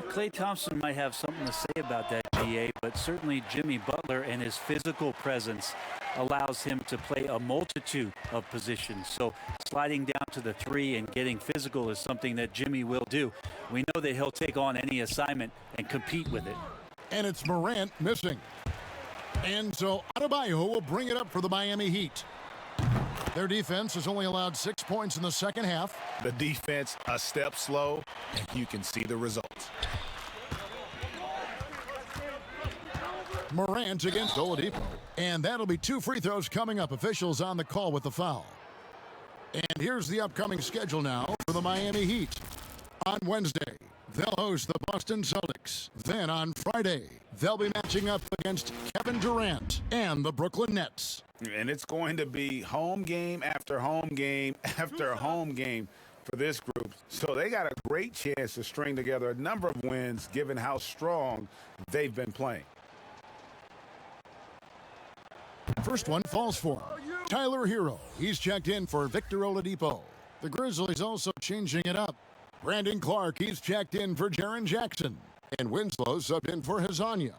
Klay Thompson might have something to say about that, GA, but certainly Jimmy Butler and his physical presence allows him to play a multitude of positions. So sliding down to the 3 and getting physical is something that Jimmy will do. We know that he'll take on any assignment and compete with it. And it's Morant missing. And so Adebayo will bring it up for the Miami Heat. Their defense has only allowed 6 points in the second half. The defense a step slow, and you can see the results. Morant against Oladipo. And that'll be 2 free throws coming up. Officials on the call with the foul. And here's the upcoming schedule now for the Miami Heat. On Wednesday, they'll host the Boston Celtics. Then on Friday, they'll be matching up against Kevin Durant and the Brooklyn Nets. And it's going to be home game after home game after home game for this group. So they got a great chance to string together a number of wins given how strong they've been playing. First one falls for him. Tyler Hero. He's checked in for Victor Oladipo. The Grizzlies also changing it up. Brandon Clark. He's checked in for Jaren Jackson. And Winslow subbed in for Hazanya.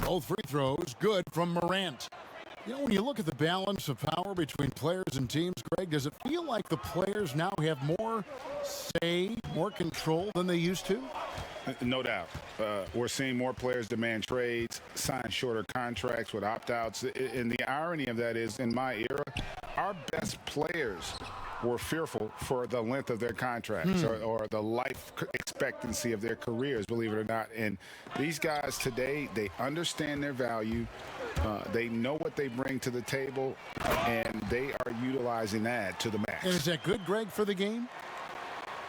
Both free throws good from Morant. You know, when you look at the balance of power between players and teams, Greg, does it feel like the players now have more say, more control than they used to? No doubt. We're seeing more players demand trades, sign shorter contracts with opt-outs. And the irony of that is, in my era, our best players were fearful for the length of their contracts or the life expectancy of their careers, believe it or not. And these guys today, they understand their value. They know what they bring to the table, and they are utilizing that to the max. And is that good, Greg, for the game?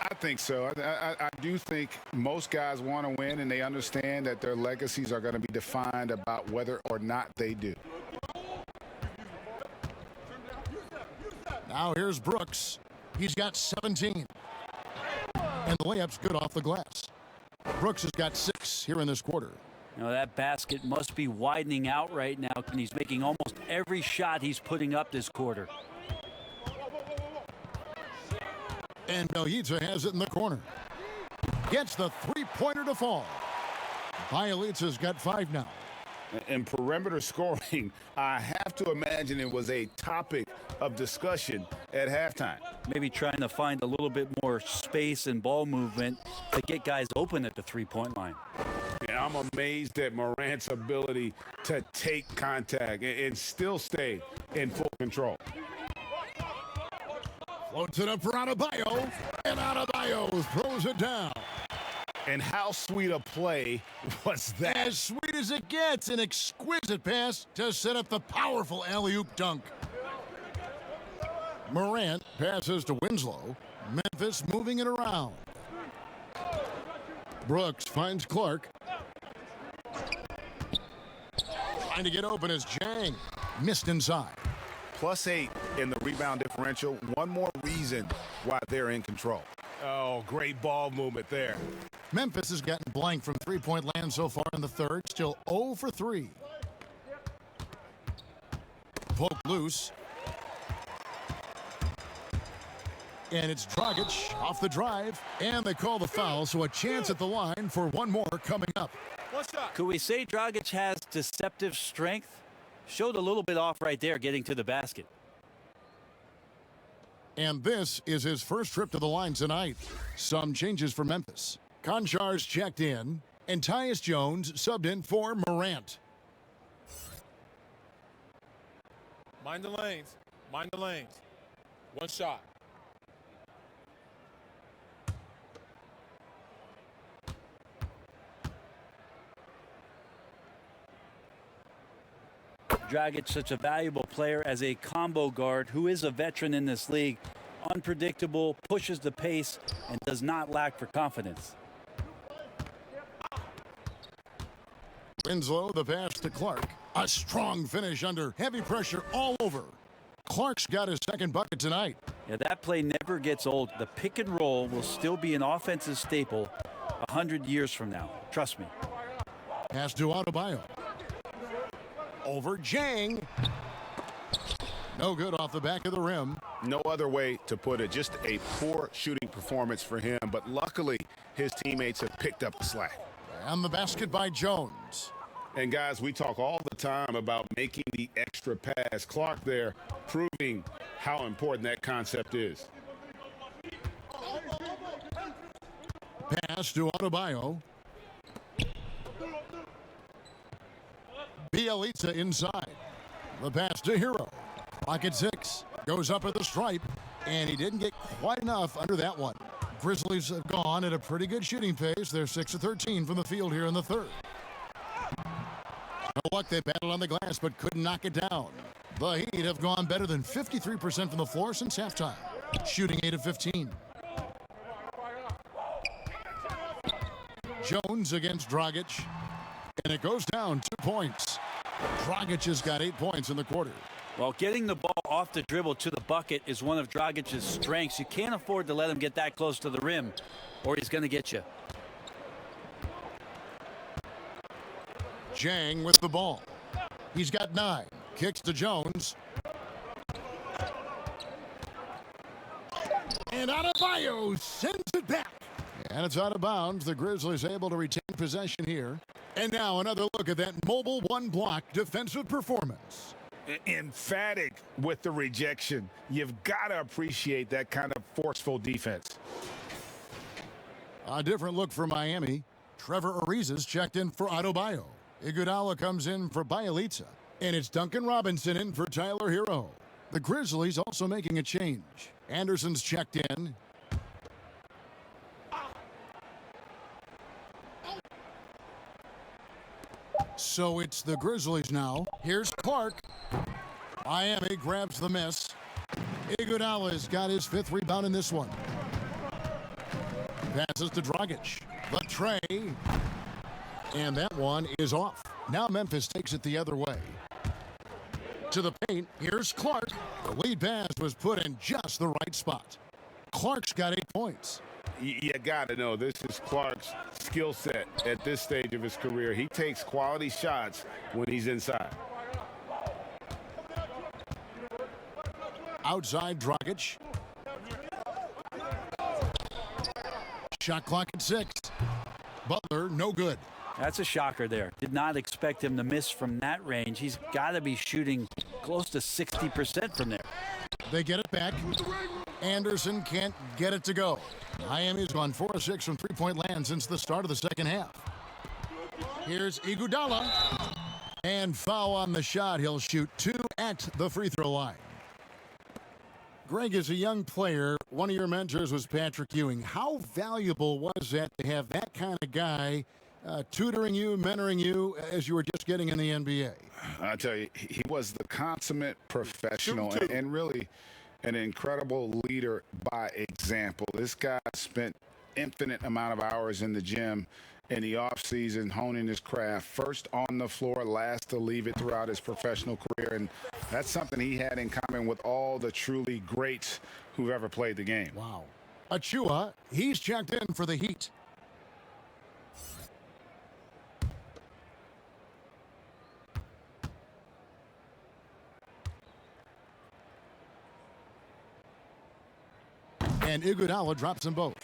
I think so. I do think most guys want to win, and they understand that their legacies are going to be defined about whether or not they do. Now here's Brooks. He's got 17. And the layup's good off the glass. Brooks has got 6 here in this quarter. You know, that basket must be widening out right now, and he's making almost every shot he's putting up this quarter. And Bjelica has it in the corner. Gets the three-pointer to fall. Bjelica's got 5 now. In perimeter scoring, I have to imagine it was a topic of discussion at halftime. Maybe trying to find a little bit more space and ball movement to get guys open at the three-point line. Yeah, I'm amazed at Morant's ability to take contact and still stay in full control. Floats it up for Adebayo, and Adebayo throws it down. And how sweet a play was that? As sweet as it gets, an exquisite pass to set up the powerful alley-oop dunk. Morant passes to Winslow. Memphis moving it around. Brooks finds Clark. Trying to get open is Jang. Missed inside. +8 in the rebound differential. One more reason why they're in control. Oh, great ball movement there. Memphis has gotten blank from three-point land so far in the third. Still 0 for 3. Poke loose. And it's Dragic off the drive. And they call the foul, so a chance at the line for one more coming up. Could we say Dragic has deceptive strength? Showed a little bit off right there getting to the basket. And this is his first trip to the line tonight. Some changes for Memphis. Konchar's checked in, and Tyus Jones subbed in for Morant. Mind the lanes. Mind the lanes. One shot. Dragic, such a valuable player as a combo guard who is a veteran in this league. Unpredictable, pushes the pace, and does not lack for confidence. Winslow, the pass to Clark. A strong finish under heavy pressure all over. Clark's got his second bucket tonight. Yeah, that play never gets old. The pick and roll will still be an offensive staple 100 years from now. Trust me. Pass to Adebayo. Over Jang. No good off the back of the rim. No other way to put it. Just a poor shooting performance for him. But luckily, his teammates have picked up the slack. And the basket by Jones. And guys, we talk all the time about making the extra pass. Clark there proving how important that concept is. Pass to Adebayo. Bjelica inside. The pass to Hero. Clock at 6. Goes up at the stripe. And he didn't get quite enough under that one. Grizzlies have gone at a pretty good shooting pace. They're 6 of 13 from the field here in the third. No luck, they battled on the glass but couldn't knock it down. The Heat have gone better than 53% from the floor since halftime, shooting 8 of 15. Jones against Dragic, and it goes down 2 points. Dragic has got 8 points in the quarter. Well, getting the ball off the dribble to the bucket is one of Dragic's strengths. You can't afford to let him get that close to the rim, or he's going to get you. Jang with the ball. He's got 9. Kicks to Jones. And Adebayo sends it back. And it's out of bounds. The Grizzlies able to retain possession here. And now another look at that mobile one-block defensive performance. Emphatic with the rejection. You've got to appreciate that kind of forceful defense. A different look for Miami. Trevor Ariza's checked in for Adebayo. Iguodala comes in for Bielitsa. And it's Duncan Robinson in for Tyler Hero. The Grizzlies also making a change. Anderson's checked in. So it's the Grizzlies now. Here's Clark. Miami grabs the miss. Iguodala's got his 5th rebound in this one. Passes to Dragic. The tray. And that one is off. Now Memphis takes it the other way. To the paint. Here's Clark. The lead pass was put in just the right spot. Clark's got 8 points. You got to know this is Clark's skill set at this stage of his career. He takes quality shots when he's inside. Outside Dragic. Shot clock at 6. Butler, no good. That's a shocker there. Did not expect him to miss from that range. He's got to be shooting close to 60% from there. They get it back. Anderson can't get it to go. Miami's gone 4 of 6 from three-point land since the start of the second half. Here's Iguodala. And foul on the shot. He'll shoot 2 at the free throw line. Greg, as a young player, one of your mentors was Patrick Ewing. How valuable was that to have that kind of guy tutoring you, mentoring you as you were just getting in the NBA? I tell you, he was the consummate professional and really an incredible leader by example. This guy spent infinite amount of hours in the gym in the offseason honing his craft, first on the floor, last to leave it throughout his professional career. And that's something he had in common with all the truly greats who've ever played the game. Wow. Achua, he's checked in for the Heat. And Iguodala drops them both.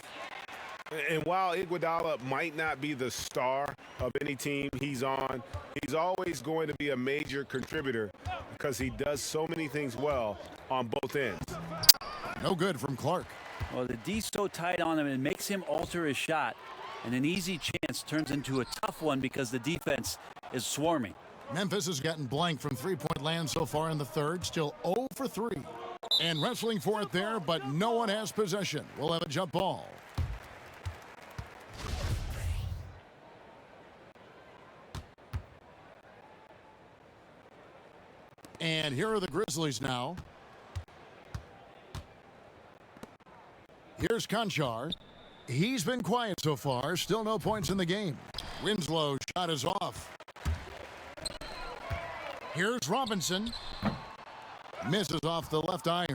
And while Iguodala might not be the star of any team he's on, he's always going to be a major contributor because he does so many things well on both ends. No good from Clark. Well, the D's so tight on him, it makes him alter his shot. And an easy chance turns into a tough one because the defense is swarming. Memphis has gotten blank from three-point land so far in the third, still 0 for 3. And wrestling for it there, but no one has possession. We'll have a jump ball. And here are the Grizzlies now. Here's Conchar. He's been quiet so far. Still no points in the game. Winslow shot is off. Here's Robinson. Misses off the left iron.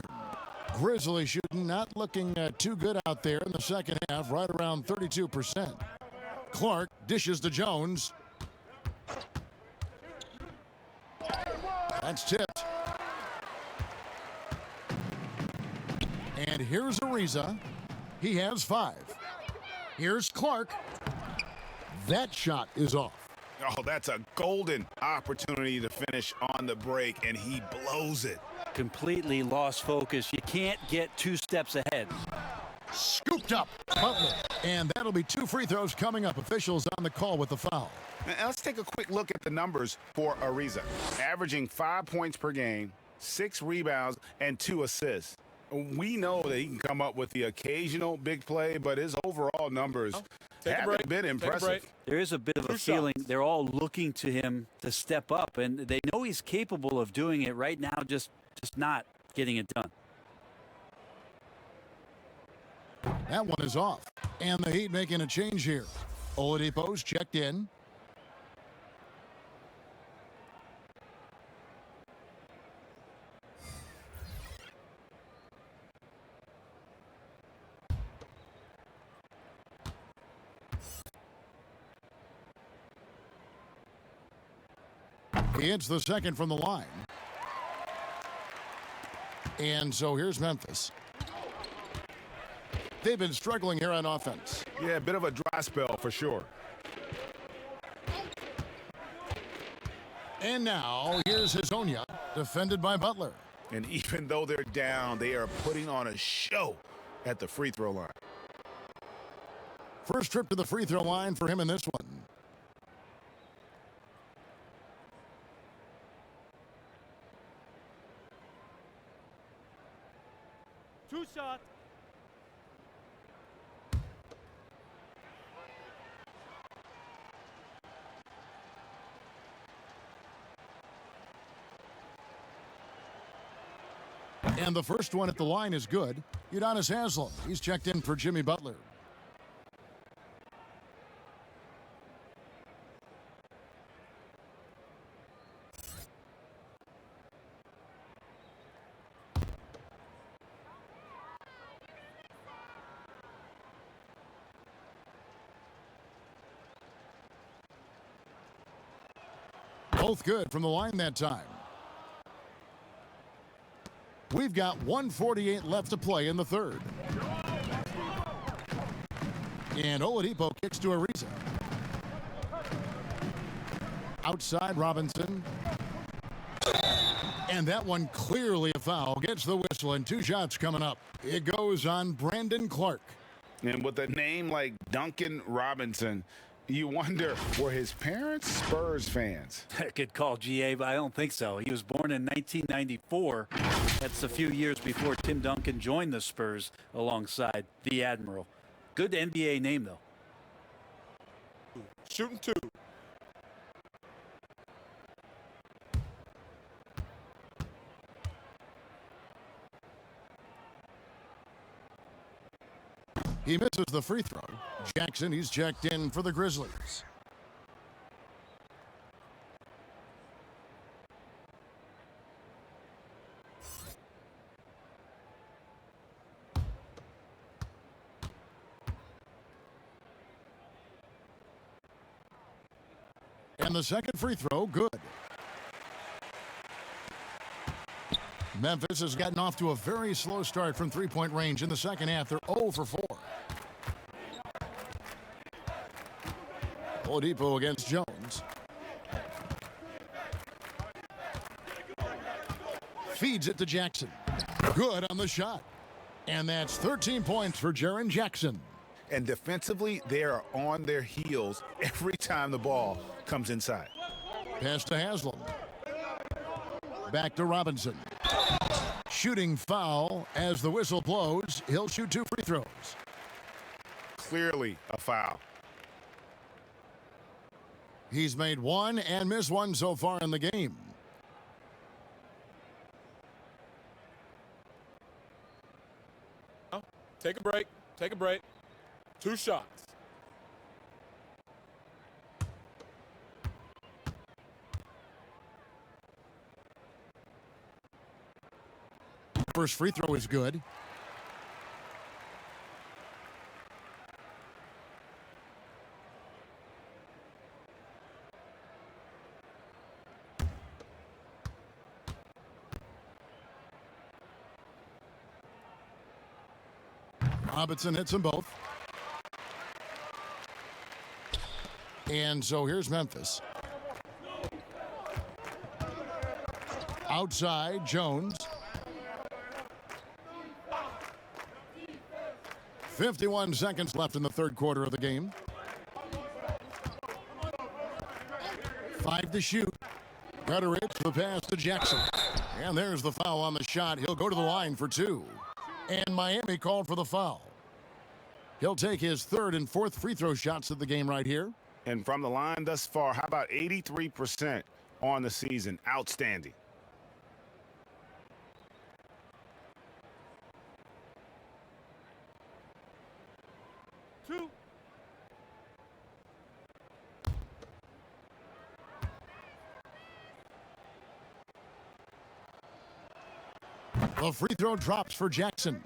Grizzlies shooting not looking too good out there in the second half, right around 32%. Clark dishes to Jones. That's tipped. And here's Ariza. He has 5. Here's Clark. That shot is off. Oh, that's a golden opportunity to finish on the break, and he blows it. Completely lost focus. You can't get 2 steps ahead. Scooped up. Butler. And that'll be 2 free throws coming up. Officials on the call with the foul. Now, let's take a quick look at the numbers for Ariza. Averaging 5 points per game, 6 rebounds, and 2 assists. We know that he can come up with the occasional big play, but his overall numbers Take a break. Been Take a impressive. break. There is a bit of a feeling they're all looking to him to step up, and they know he's capable of doing it right now, just not getting it done. That one is off. And the Heat making a change here. Oladipo's checked in. He hits the second from the line. And so here's Memphis. They've been struggling here on offense. Yeah, a bit of a dry spell for sure. And now here's Hazonia, defended by Butler. And even though they're down, they are putting on a show at the free throw line. First trip to the free throw line for him in this one. Two shots. And the first one at the line is good. Udonis Haslem. He's checked in for Jimmy Butler. Both good from the line that time. We've got 1:48 left to play in the third. And Oladipo kicks to Ariza. Outside Robinson. And that one clearly a foul. Gets the whistle and 2 shots coming up. It goes on Brandon Clark. And with a name like Duncan Robinson, you wonder, were his parents Spurs fans? Good call, GA, but I don't think so. He was born in 1994. That's a few years before Tim Duncan joined the Spurs alongside the Admiral. Good NBA name, though. Shooting 2. He misses the free throw. Jackson, he's checked in for the Grizzlies. And the second free throw, good. Memphis has gotten off to a very slow start from three-point range in the second half. They're 0 for 4. Oladipo against Jones. Feeds it to Jackson. Good on the shot. And that's 13 points for Jaren Jackson. And defensively, they are on their heels every time the ball comes inside. Pass to Haslem. Back to Robinson. Shooting foul as the whistle blows. He'll shoot 2 free throws. Clearly a foul. He's made 1 and missed 1 so far in the game. Take a break. Take a break. 2 shots. First free throw is good. Robinson hits them both. And so here's Memphis. Outside, Jones. 51 seconds left in the third quarter of the game. 5 to shoot. Gutteridge, the pass to Jackson. And there's the foul on the shot. He'll go to the line for 2. And Miami called for the foul. He'll take his third and fourth free throw shots of the game right here. And from the line thus far, how about 83% on the season? Outstanding. The free throw drops for Jackson.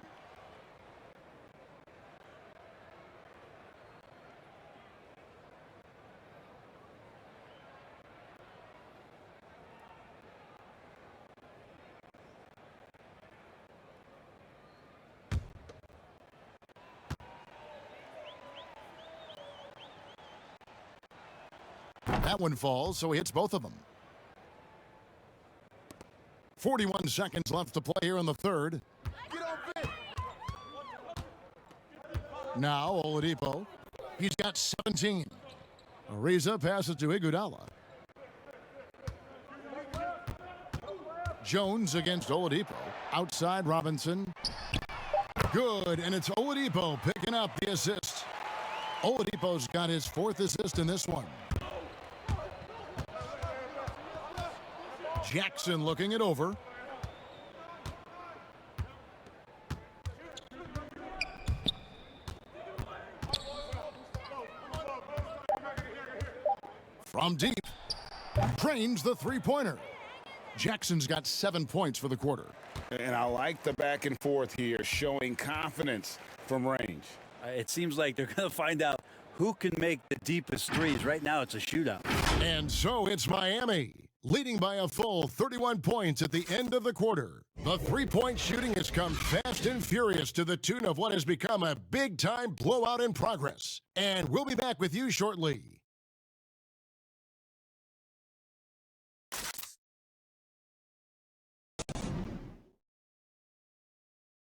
That one falls, so he hits both of them. 41 seconds left to play here in the third. Now Oladipo. He's got 17. Ariza passes to Iguodala. Jones against Oladipo. Outside Robinson. Good, and it's Oladipo picking up the assist. Oladipo's got his fourth assist in this one. Jackson looking it over. From deep, drains the three-pointer. Jackson's got 7 points for the quarter. And I like the back and forth here, showing confidence from range. It seems like they're going to find out who can make the deepest threes. Right now, it's a shootout. And so it's Miami, leading by a full 31 points at the end of the quarter. The three-point shooting has come fast and furious to the tune of what has become a big-time blowout in progress. And we'll be back with you shortly.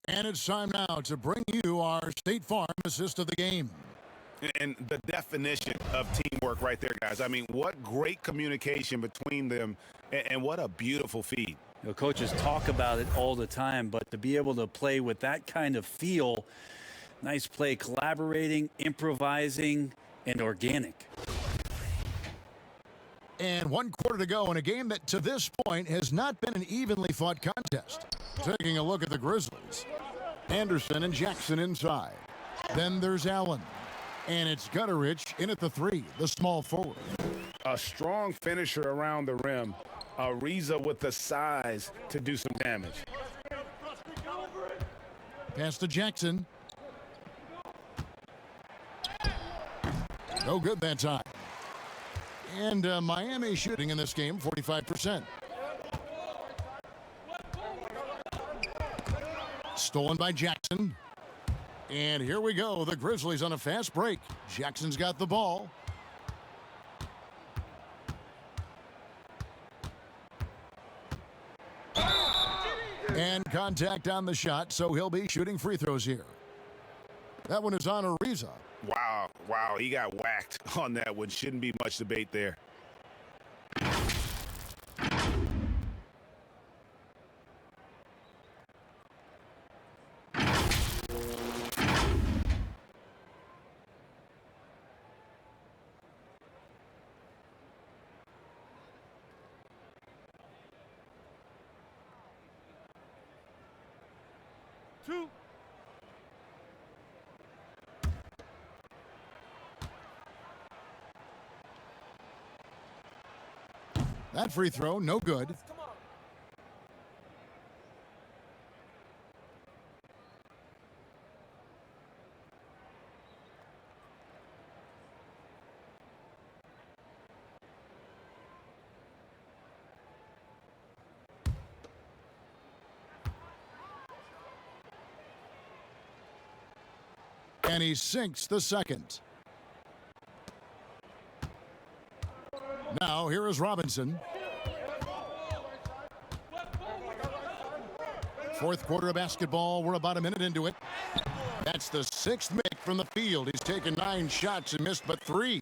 And it's time now to bring you our State Farm assist of the game. And the definition of teamwork right there, guys. I mean, what great communication between them, and what a beautiful feed. You know, coaches talk about it all the time, but to be able to play with that kind of feel, nice play, collaborating, improvising, and organic. And 1 quarter to go in a game that to this point has not been an evenly fought contest. Taking a look at the Grizzlies. Anderson and Jackson inside. Then there's Allen. And it's Gutterich in at the three, the small forward. A strong finisher around the rim. Ariza with the size to do some damage. Pass to Jackson. No good that time. And Miami shooting in this game 45%. Stolen by Jackson. And here we go. The Grizzlies on a fast break. Jackson's got the ball. And contact on the shot, so he'll be shooting free throws here. That one is on Ariza. Wow, he got whacked on that one. Shouldn't be much debate there. That free throw, no good. And he sinks the second. Now, here is Robinson. Fourth quarter of basketball. We're about a minute into it. That's the sixth make from the field. He's taken 9 shots and missed but 3.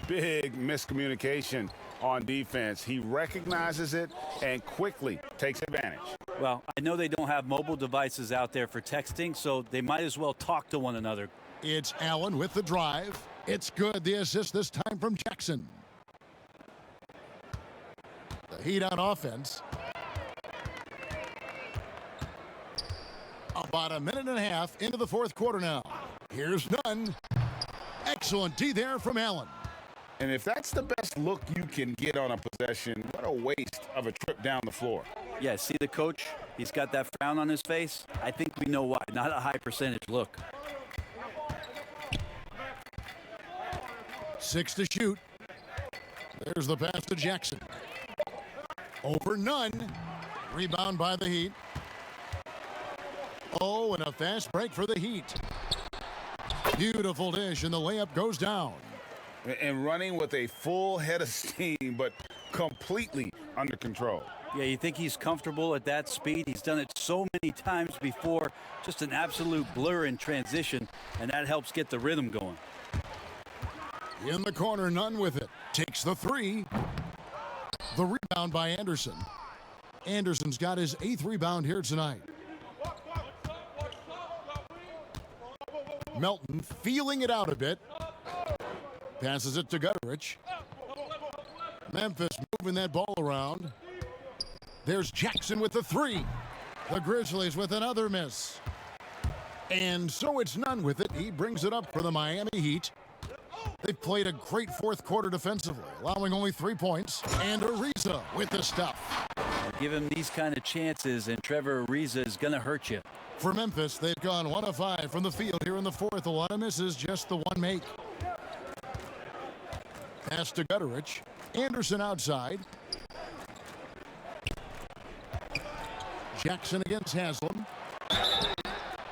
Big miscommunication on defense. He recognizes it and quickly takes advantage. Well, I know they don't have mobile devices out there for texting, so they might as well talk to one another. It's Allen with the drive. It's good. The assist this time from Jackson. The Heat on offense. About a minute and a half into the fourth quarter now. Here's Nunn. Excellent D there from Allen. And if that's the best look you can get on a possession, what a waste of a trip down the floor. Yeah, see the coach? He's got that frown on his face. I think we know why. Not a high percentage look. 6 to shoot. There's the pass to Jackson. Over Nunn. Rebound by the Heat. Oh, and a fast break for the Heat. Beautiful dish, and the layup goes down. And running with a full head of steam, but completely under control. Yeah, you think he's comfortable at that speed? He's done it so many times before. Just an absolute blur in transition, and that helps get the rhythm going. In the corner, Nunn with it. Takes the three. The rebound by Anderson. Anderson's got his 8th rebound here tonight. Melton feeling it out a bit. Passes it to Gutterich. Memphis moving that ball around. There's Jackson with the three. The Grizzlies with another miss. And so it's Nunn with it. He brings it up for the Miami Heat. They've played a great fourth quarter defensively, allowing only 3 points. And Ariza with the stuff. Give him these kind of chances, and Trevor Ariza is going to hurt you. For Memphis, they've gone 1 of 5 from the field here in the fourth. A lot of misses, just the one make. Pass to Gutterich. Anderson outside. Jackson against Haslam.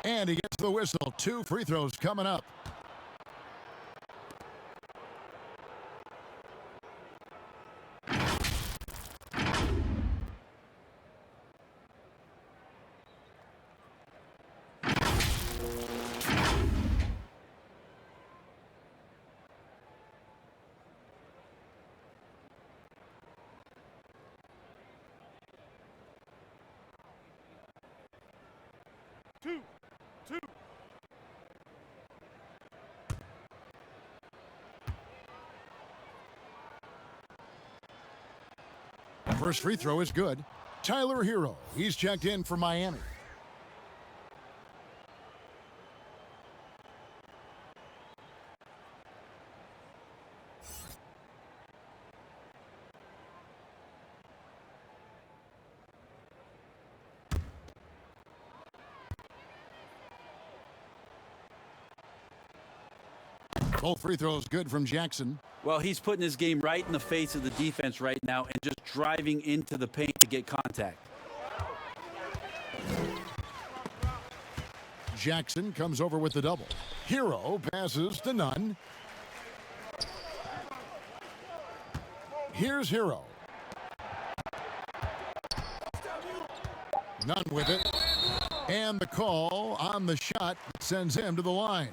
And he gets the whistle. 2 free throws coming up. First free throw is good. Tyler Hero, he's checked in for Miami. Both free throws good from Jackson. Well, he's putting his game right in the face of the defense right now and just driving into the paint to get contact. Jackson comes over with the double. Hero passes to Nunn. Here's Hero. Nunn with it. And the call on the shot sends him to the line.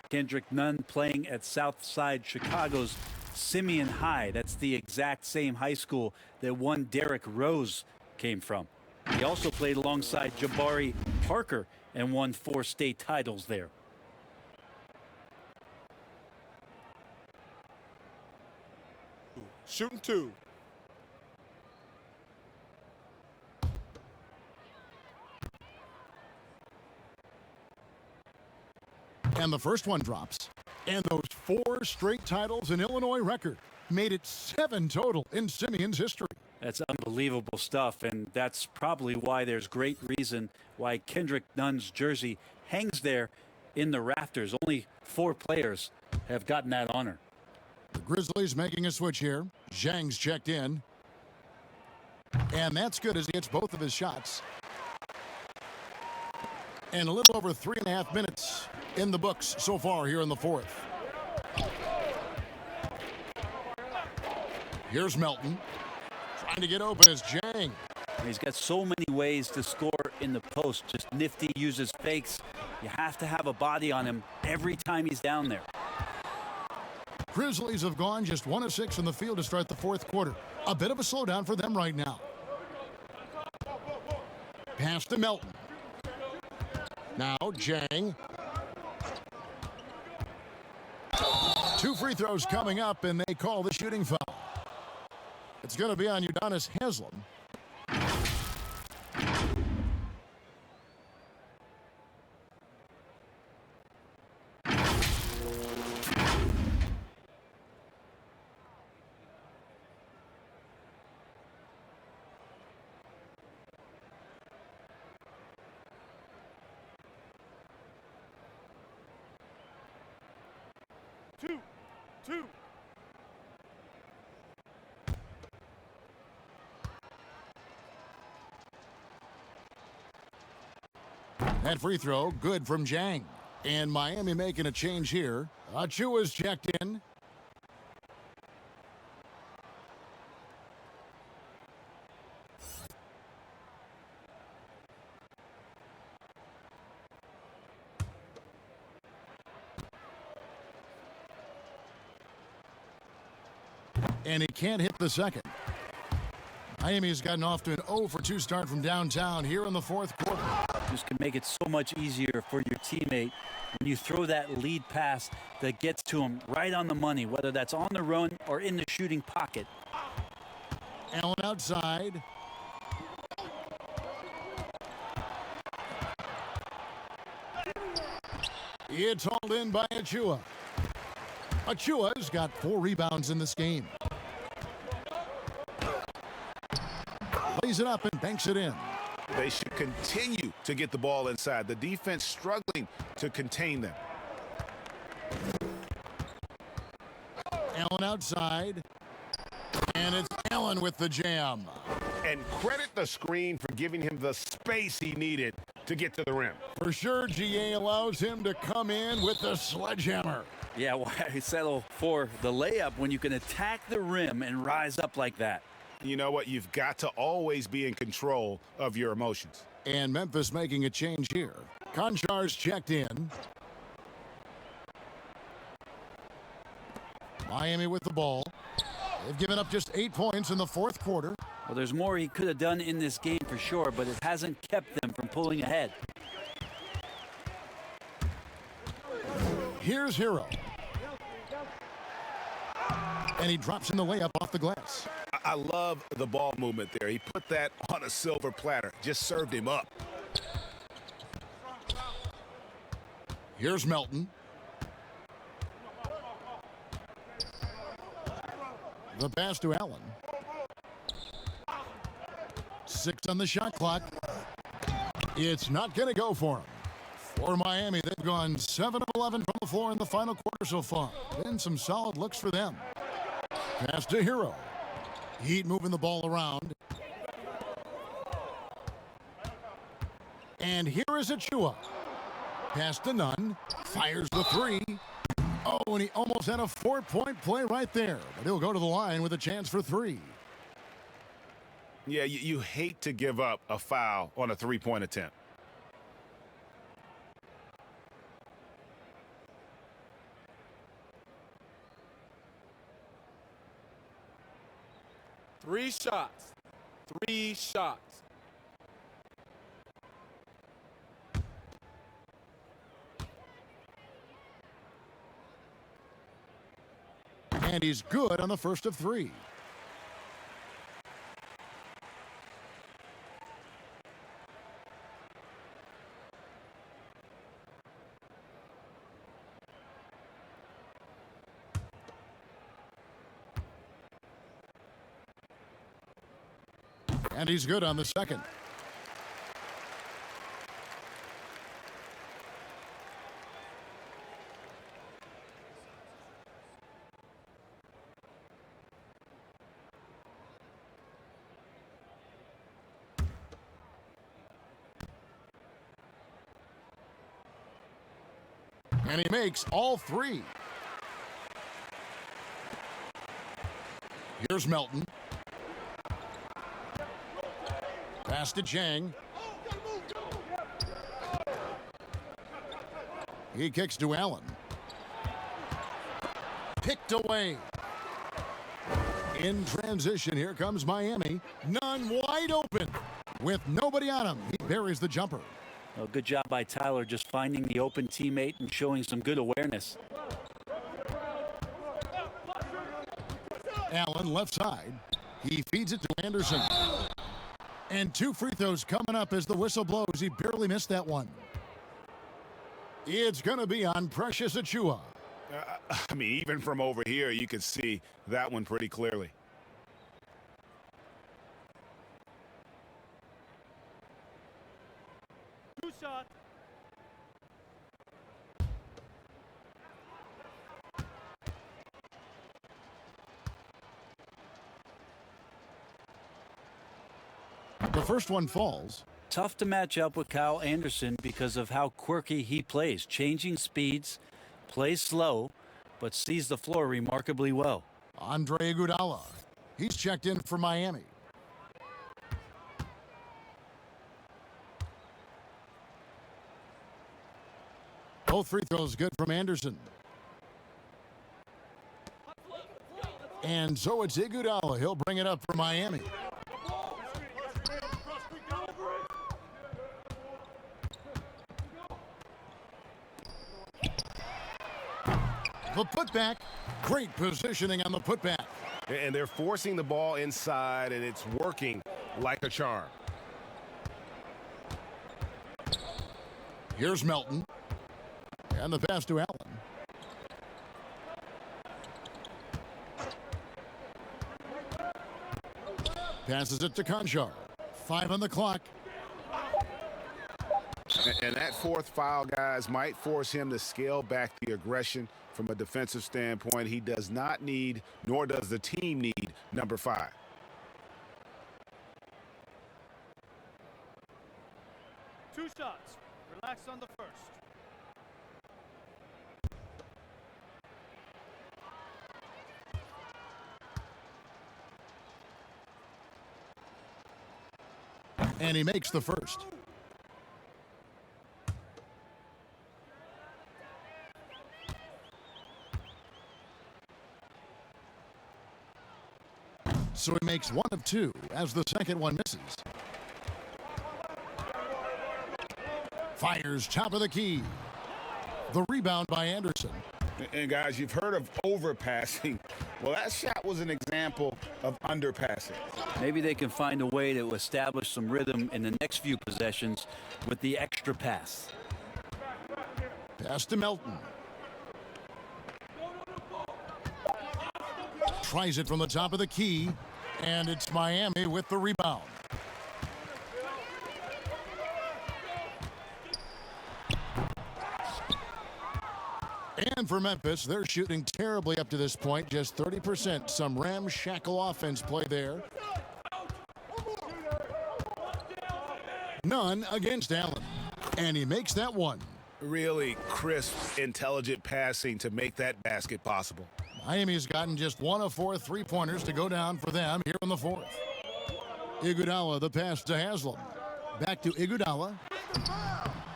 Kendrick Nunn playing at Southside Chicago's Simeon High. That's the exact same high school that one Derrick Rose came from. He also played alongside Jabari Parker and won 4 state titles there. Shooting 2. And the first one drops. And those 4 straight titles in Illinois record made it 7 total in Simeon's history. That's unbelievable stuff, and that's probably why there's great reason why Kendrick Nunn's jersey hangs there in the rafters. Only 4 players have gotten that honor. The Grizzlies making a switch here. Zhang's checked in. And that's good as he hits both of his shots. And a little over 3.5 minutes in the books so far here in the fourth. Here's Melton. Trying to get open is Zhang. He's got so many ways to score in the post. Just nifty, uses fakes. You have to have a body on him every time he's down there. Grizzlies have gone just 1 of 6 in the field to start the fourth quarter. A bit of a slowdown for them right now. Pass to Melton. Now Zhang. 2 free throws coming up, and they call the shooting foul. It's going to be on Udonis Haslem. Two. That free throw, good from Jang. And Miami making a change here. Achua's checked in. And he can't hit the second. Miami's gotten off to an 0 for 2 start from downtown here in the 4th quarter. This can make it so much easier for your teammate when you throw that lead pass that gets to him right on the money, whether that's on the run or in the shooting pocket. Allen outside. It's hauled in by Achua. Achua's got 4 rebounds in this game. Lays it up and banks it in. They should continue to get the ball inside. The defense struggling to contain them. Allen outside. And it's Allen with the jam. And credit the screen for giving him the space he needed to get to the rim. For sure, GA allows him to come in with the sledgehammer. Yeah, why settle for the layup when you can attack the rim and rise up like that? You know what? You've got to always be in control of your emotions. And Memphis making a change here. Konchar's checked in. Miami with the ball. They've given up just 8 points in the 4th quarter. Well, there's more he could have done in this game for sure, but it hasn't kept them from pulling ahead. Here's Hero. And he drops in the layup off the glass. I love the ball movement there. He put that on a silver platter. Just served him up. Here's Melton. The pass to Allen. 6 on the shot clock. It's not going to go for him. For Miami, they've gone 7 of 11 from the floor in the final quarter so far. Been some solid looks for them. Pass to Hero. Heat moving the ball around. And here is Achua. Pass to Nunn. Fires the 3. Oh, and he almost had a 4-point play right there. But he'll go to the line with a chance for 3. Yeah, you hate to give up a foul on a 3-point attempt. Three shots. And he's good on the first of 3. And he's good on the second. And he makes all 3. Here's Melton. Pass to Jang. He kicks to Allen. Picked away. In transition, here comes Miami. Nunn wide open. With nobody on him, he buries the jumper. Well, good job by Tyler just finding the open teammate and showing some good awareness. Allen left side. He feeds it to Anderson. And 2 free throws coming up as the whistle blows. He barely missed that one. It's going to be on Precious Achiuwa. I mean, even from over here, you could see that one pretty clearly. Two shot. The first one falls. Tough to match up with Kyle Anderson because of how quirky he plays. Changing speeds, plays slow, but sees the floor remarkably well. Andre Iguodala. He's checked in for Miami. Both free throws good from Anderson. And so it's Iguodala. He'll bring it up for Miami. The putback. Great positioning on the putback. And they're forcing the ball inside, and it's working like a charm. Here's Melton. And the pass to Allen. Passes it to Conchar. 5 on the clock. And that fourth foul, guys, might force him to scale back the aggression from a defensive standpoint. He does not need, nor does the team need, number 5. Two shots. Relax on the first. And he makes the first. So he makes 1 of 2 as the second one misses. Fires top of the key. The rebound by Anderson. And guys, you've heard of overpassing. Well, that shot was an example of underpassing. Maybe they can find a way to establish some rhythm in the next few possessions with the extra pass. Pass to Melton. Tries it from the top of the key, and it's Miami with the rebound. And for Memphis, they're shooting terribly up to this point, just 30%. Some ramshackle offense play there. None against Allen. And he makes that one. Really crisp, intelligent passing to make that basket possible. Miami's gotten just 1 of 4 3-pointers to go down for them here in the fourth. Iguodala, the pass to Haslam. Back to Iguodala.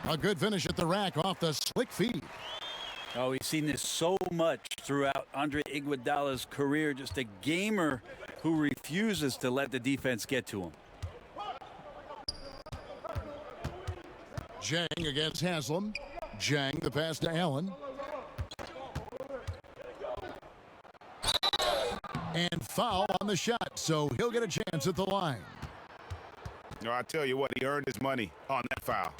A good finish at the rack off the slick feed. Oh, we've seen this so much throughout Andre Iguodala's career. Just a gamer who refuses to let the defense get to him. Jang against Haslam. Jang, the pass to Allen. And foul on the shot, so he'll get a chance at the line. No, I tell you what, he earned his money on that foul.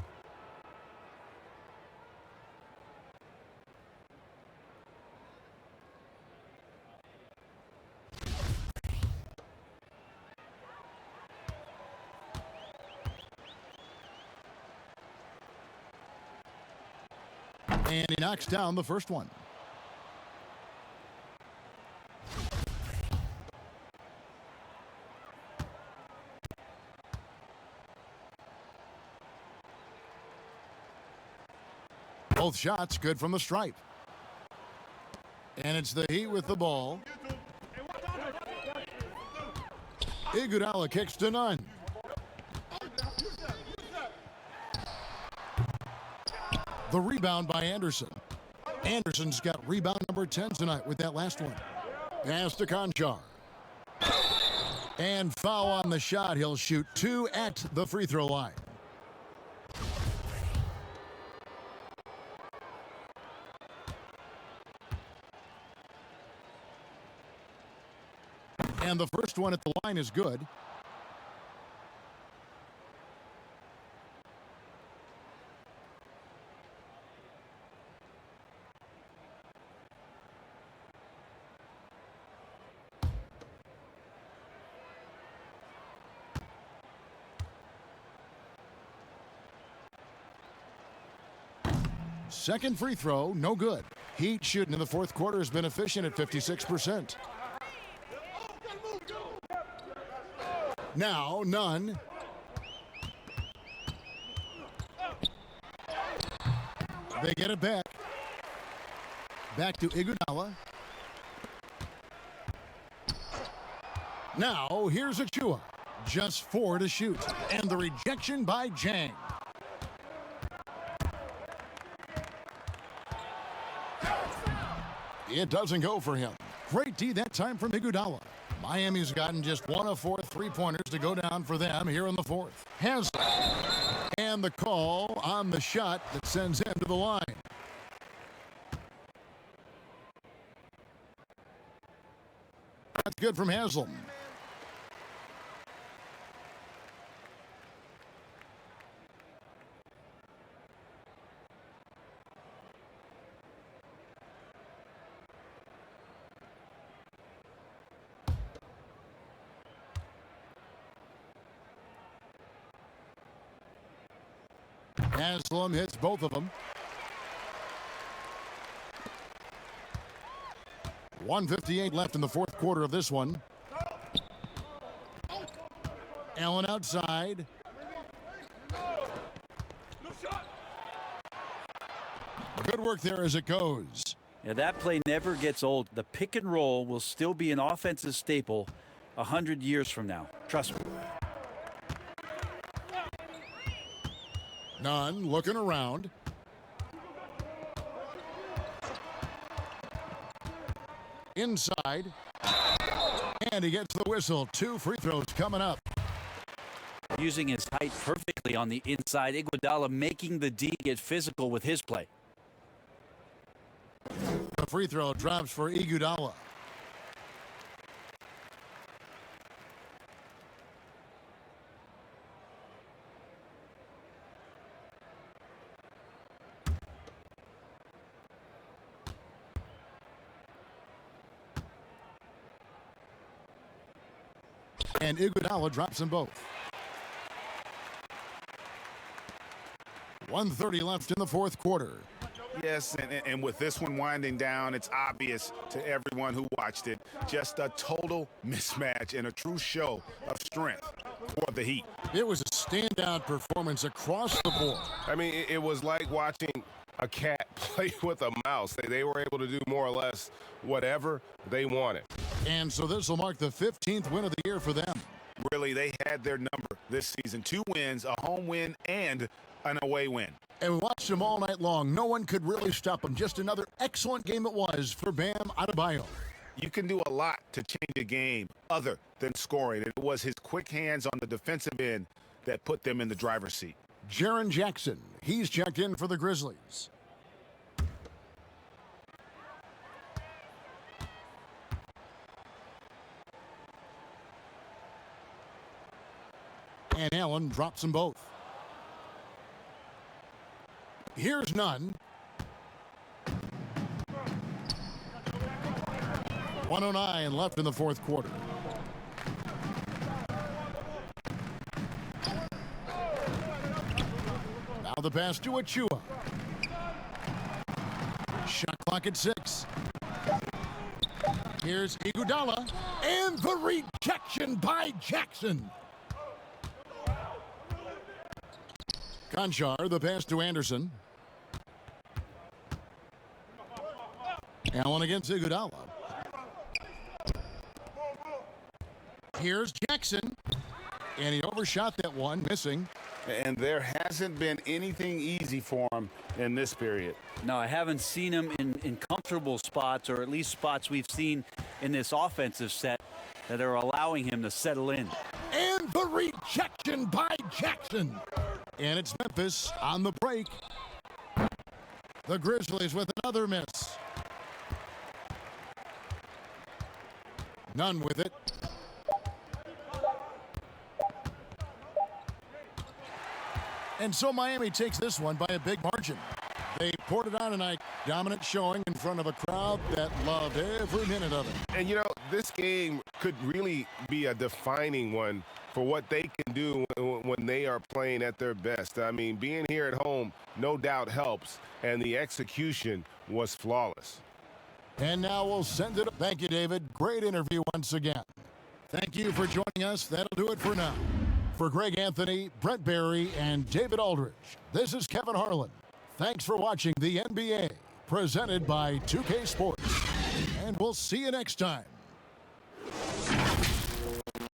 And he knocks down the first one. Both shots good from the stripe. And it's the Heat with the ball. Iguodala kicks to none. The rebound by Anderson. Anderson's got rebound number 10 tonight with that last one. Pass to Conchar. And foul on the shot. He'll shoot 2 at the free throw line. And the first one at the line is good. Second free throw, no good. Heat shooting in the fourth quarter has been efficient at 56%. Now, none. They get it back. Back to Iguodala. Now, here's Achua. Just 4 to shoot. And the rejection by Jang. It doesn't go for him. Great D that time from Iguodala. Miami's gotten just 1 of 4 3-pointers to go down for them here in the fourth. Haslam. And the call on the shot that sends him to the line. That's good from Haslam. Haslam hits both of them. 1:58 left in the fourth quarter of this one. Allen outside. Good work there as it goes. Yeah, that play never gets old. The pick and roll will still be an offensive staple 100 years from now. Trust me. Nunn looking around. Inside. And he gets the whistle. 2 free throws coming up. Using his height perfectly on the inside. Iguodala making the D get physical with his play. The free throw drops for Iguodala. And Iguodala drops them both. 1:30 left in the fourth quarter. Yes, and with this one winding down, it's obvious to everyone who watched it. Just a total mismatch and a true show of strength for the Heat. It was a standout performance across the board. I mean, it was like watching a cat play with a mouse. They were able to do more or less whatever they wanted. And so this will mark the 15th win of the year for them. Really, they had their number this season. 2 wins, a home win, and an away win. And we watched them all night long. No one could really stop them. Just another excellent game it was for Bam Adebayo. You can do a lot to change a game other than scoring. It was his quick hands on the defensive end that put them in the driver's seat. Jaren Jackson, he's checked in for the Grizzlies. And Allen drops them both. Here's Nunn. 1:09 left in the fourth quarter. Now the pass to Achua. Shot clock at 6. Here's Iguodala. And the rejection by Jackson. Conchar, the pass to Anderson. Allen against Iguodala. Here's Jackson. And he overshot that one, missing. And there hasn't been anything easy for him in this period. No, I haven't seen him in comfortable spots, or at least spots we've seen in this offensive set that are allowing him to settle in. And the rejection by Jackson. And it's Memphis on the break. The Grizzlies with another miss. Nunn with it. And so Miami takes this one by a big margin. They poured it on tonight. Dominant showing in front of a crowd that loved every minute of it. And, you know, this game could really be a defining one for what they can do when they are playing at their best. I mean, being here at home no doubt helps, and the execution was flawless. And now we'll send it. Thank you, David. Great interview once again. Thank you for joining us. That'll do it for now. For Greg Anthony, Brent Barry, and David Aldridge, this is Kevin Harlan. Thanks for watching the NBA, presented by 2K Sports. And we'll see you next time.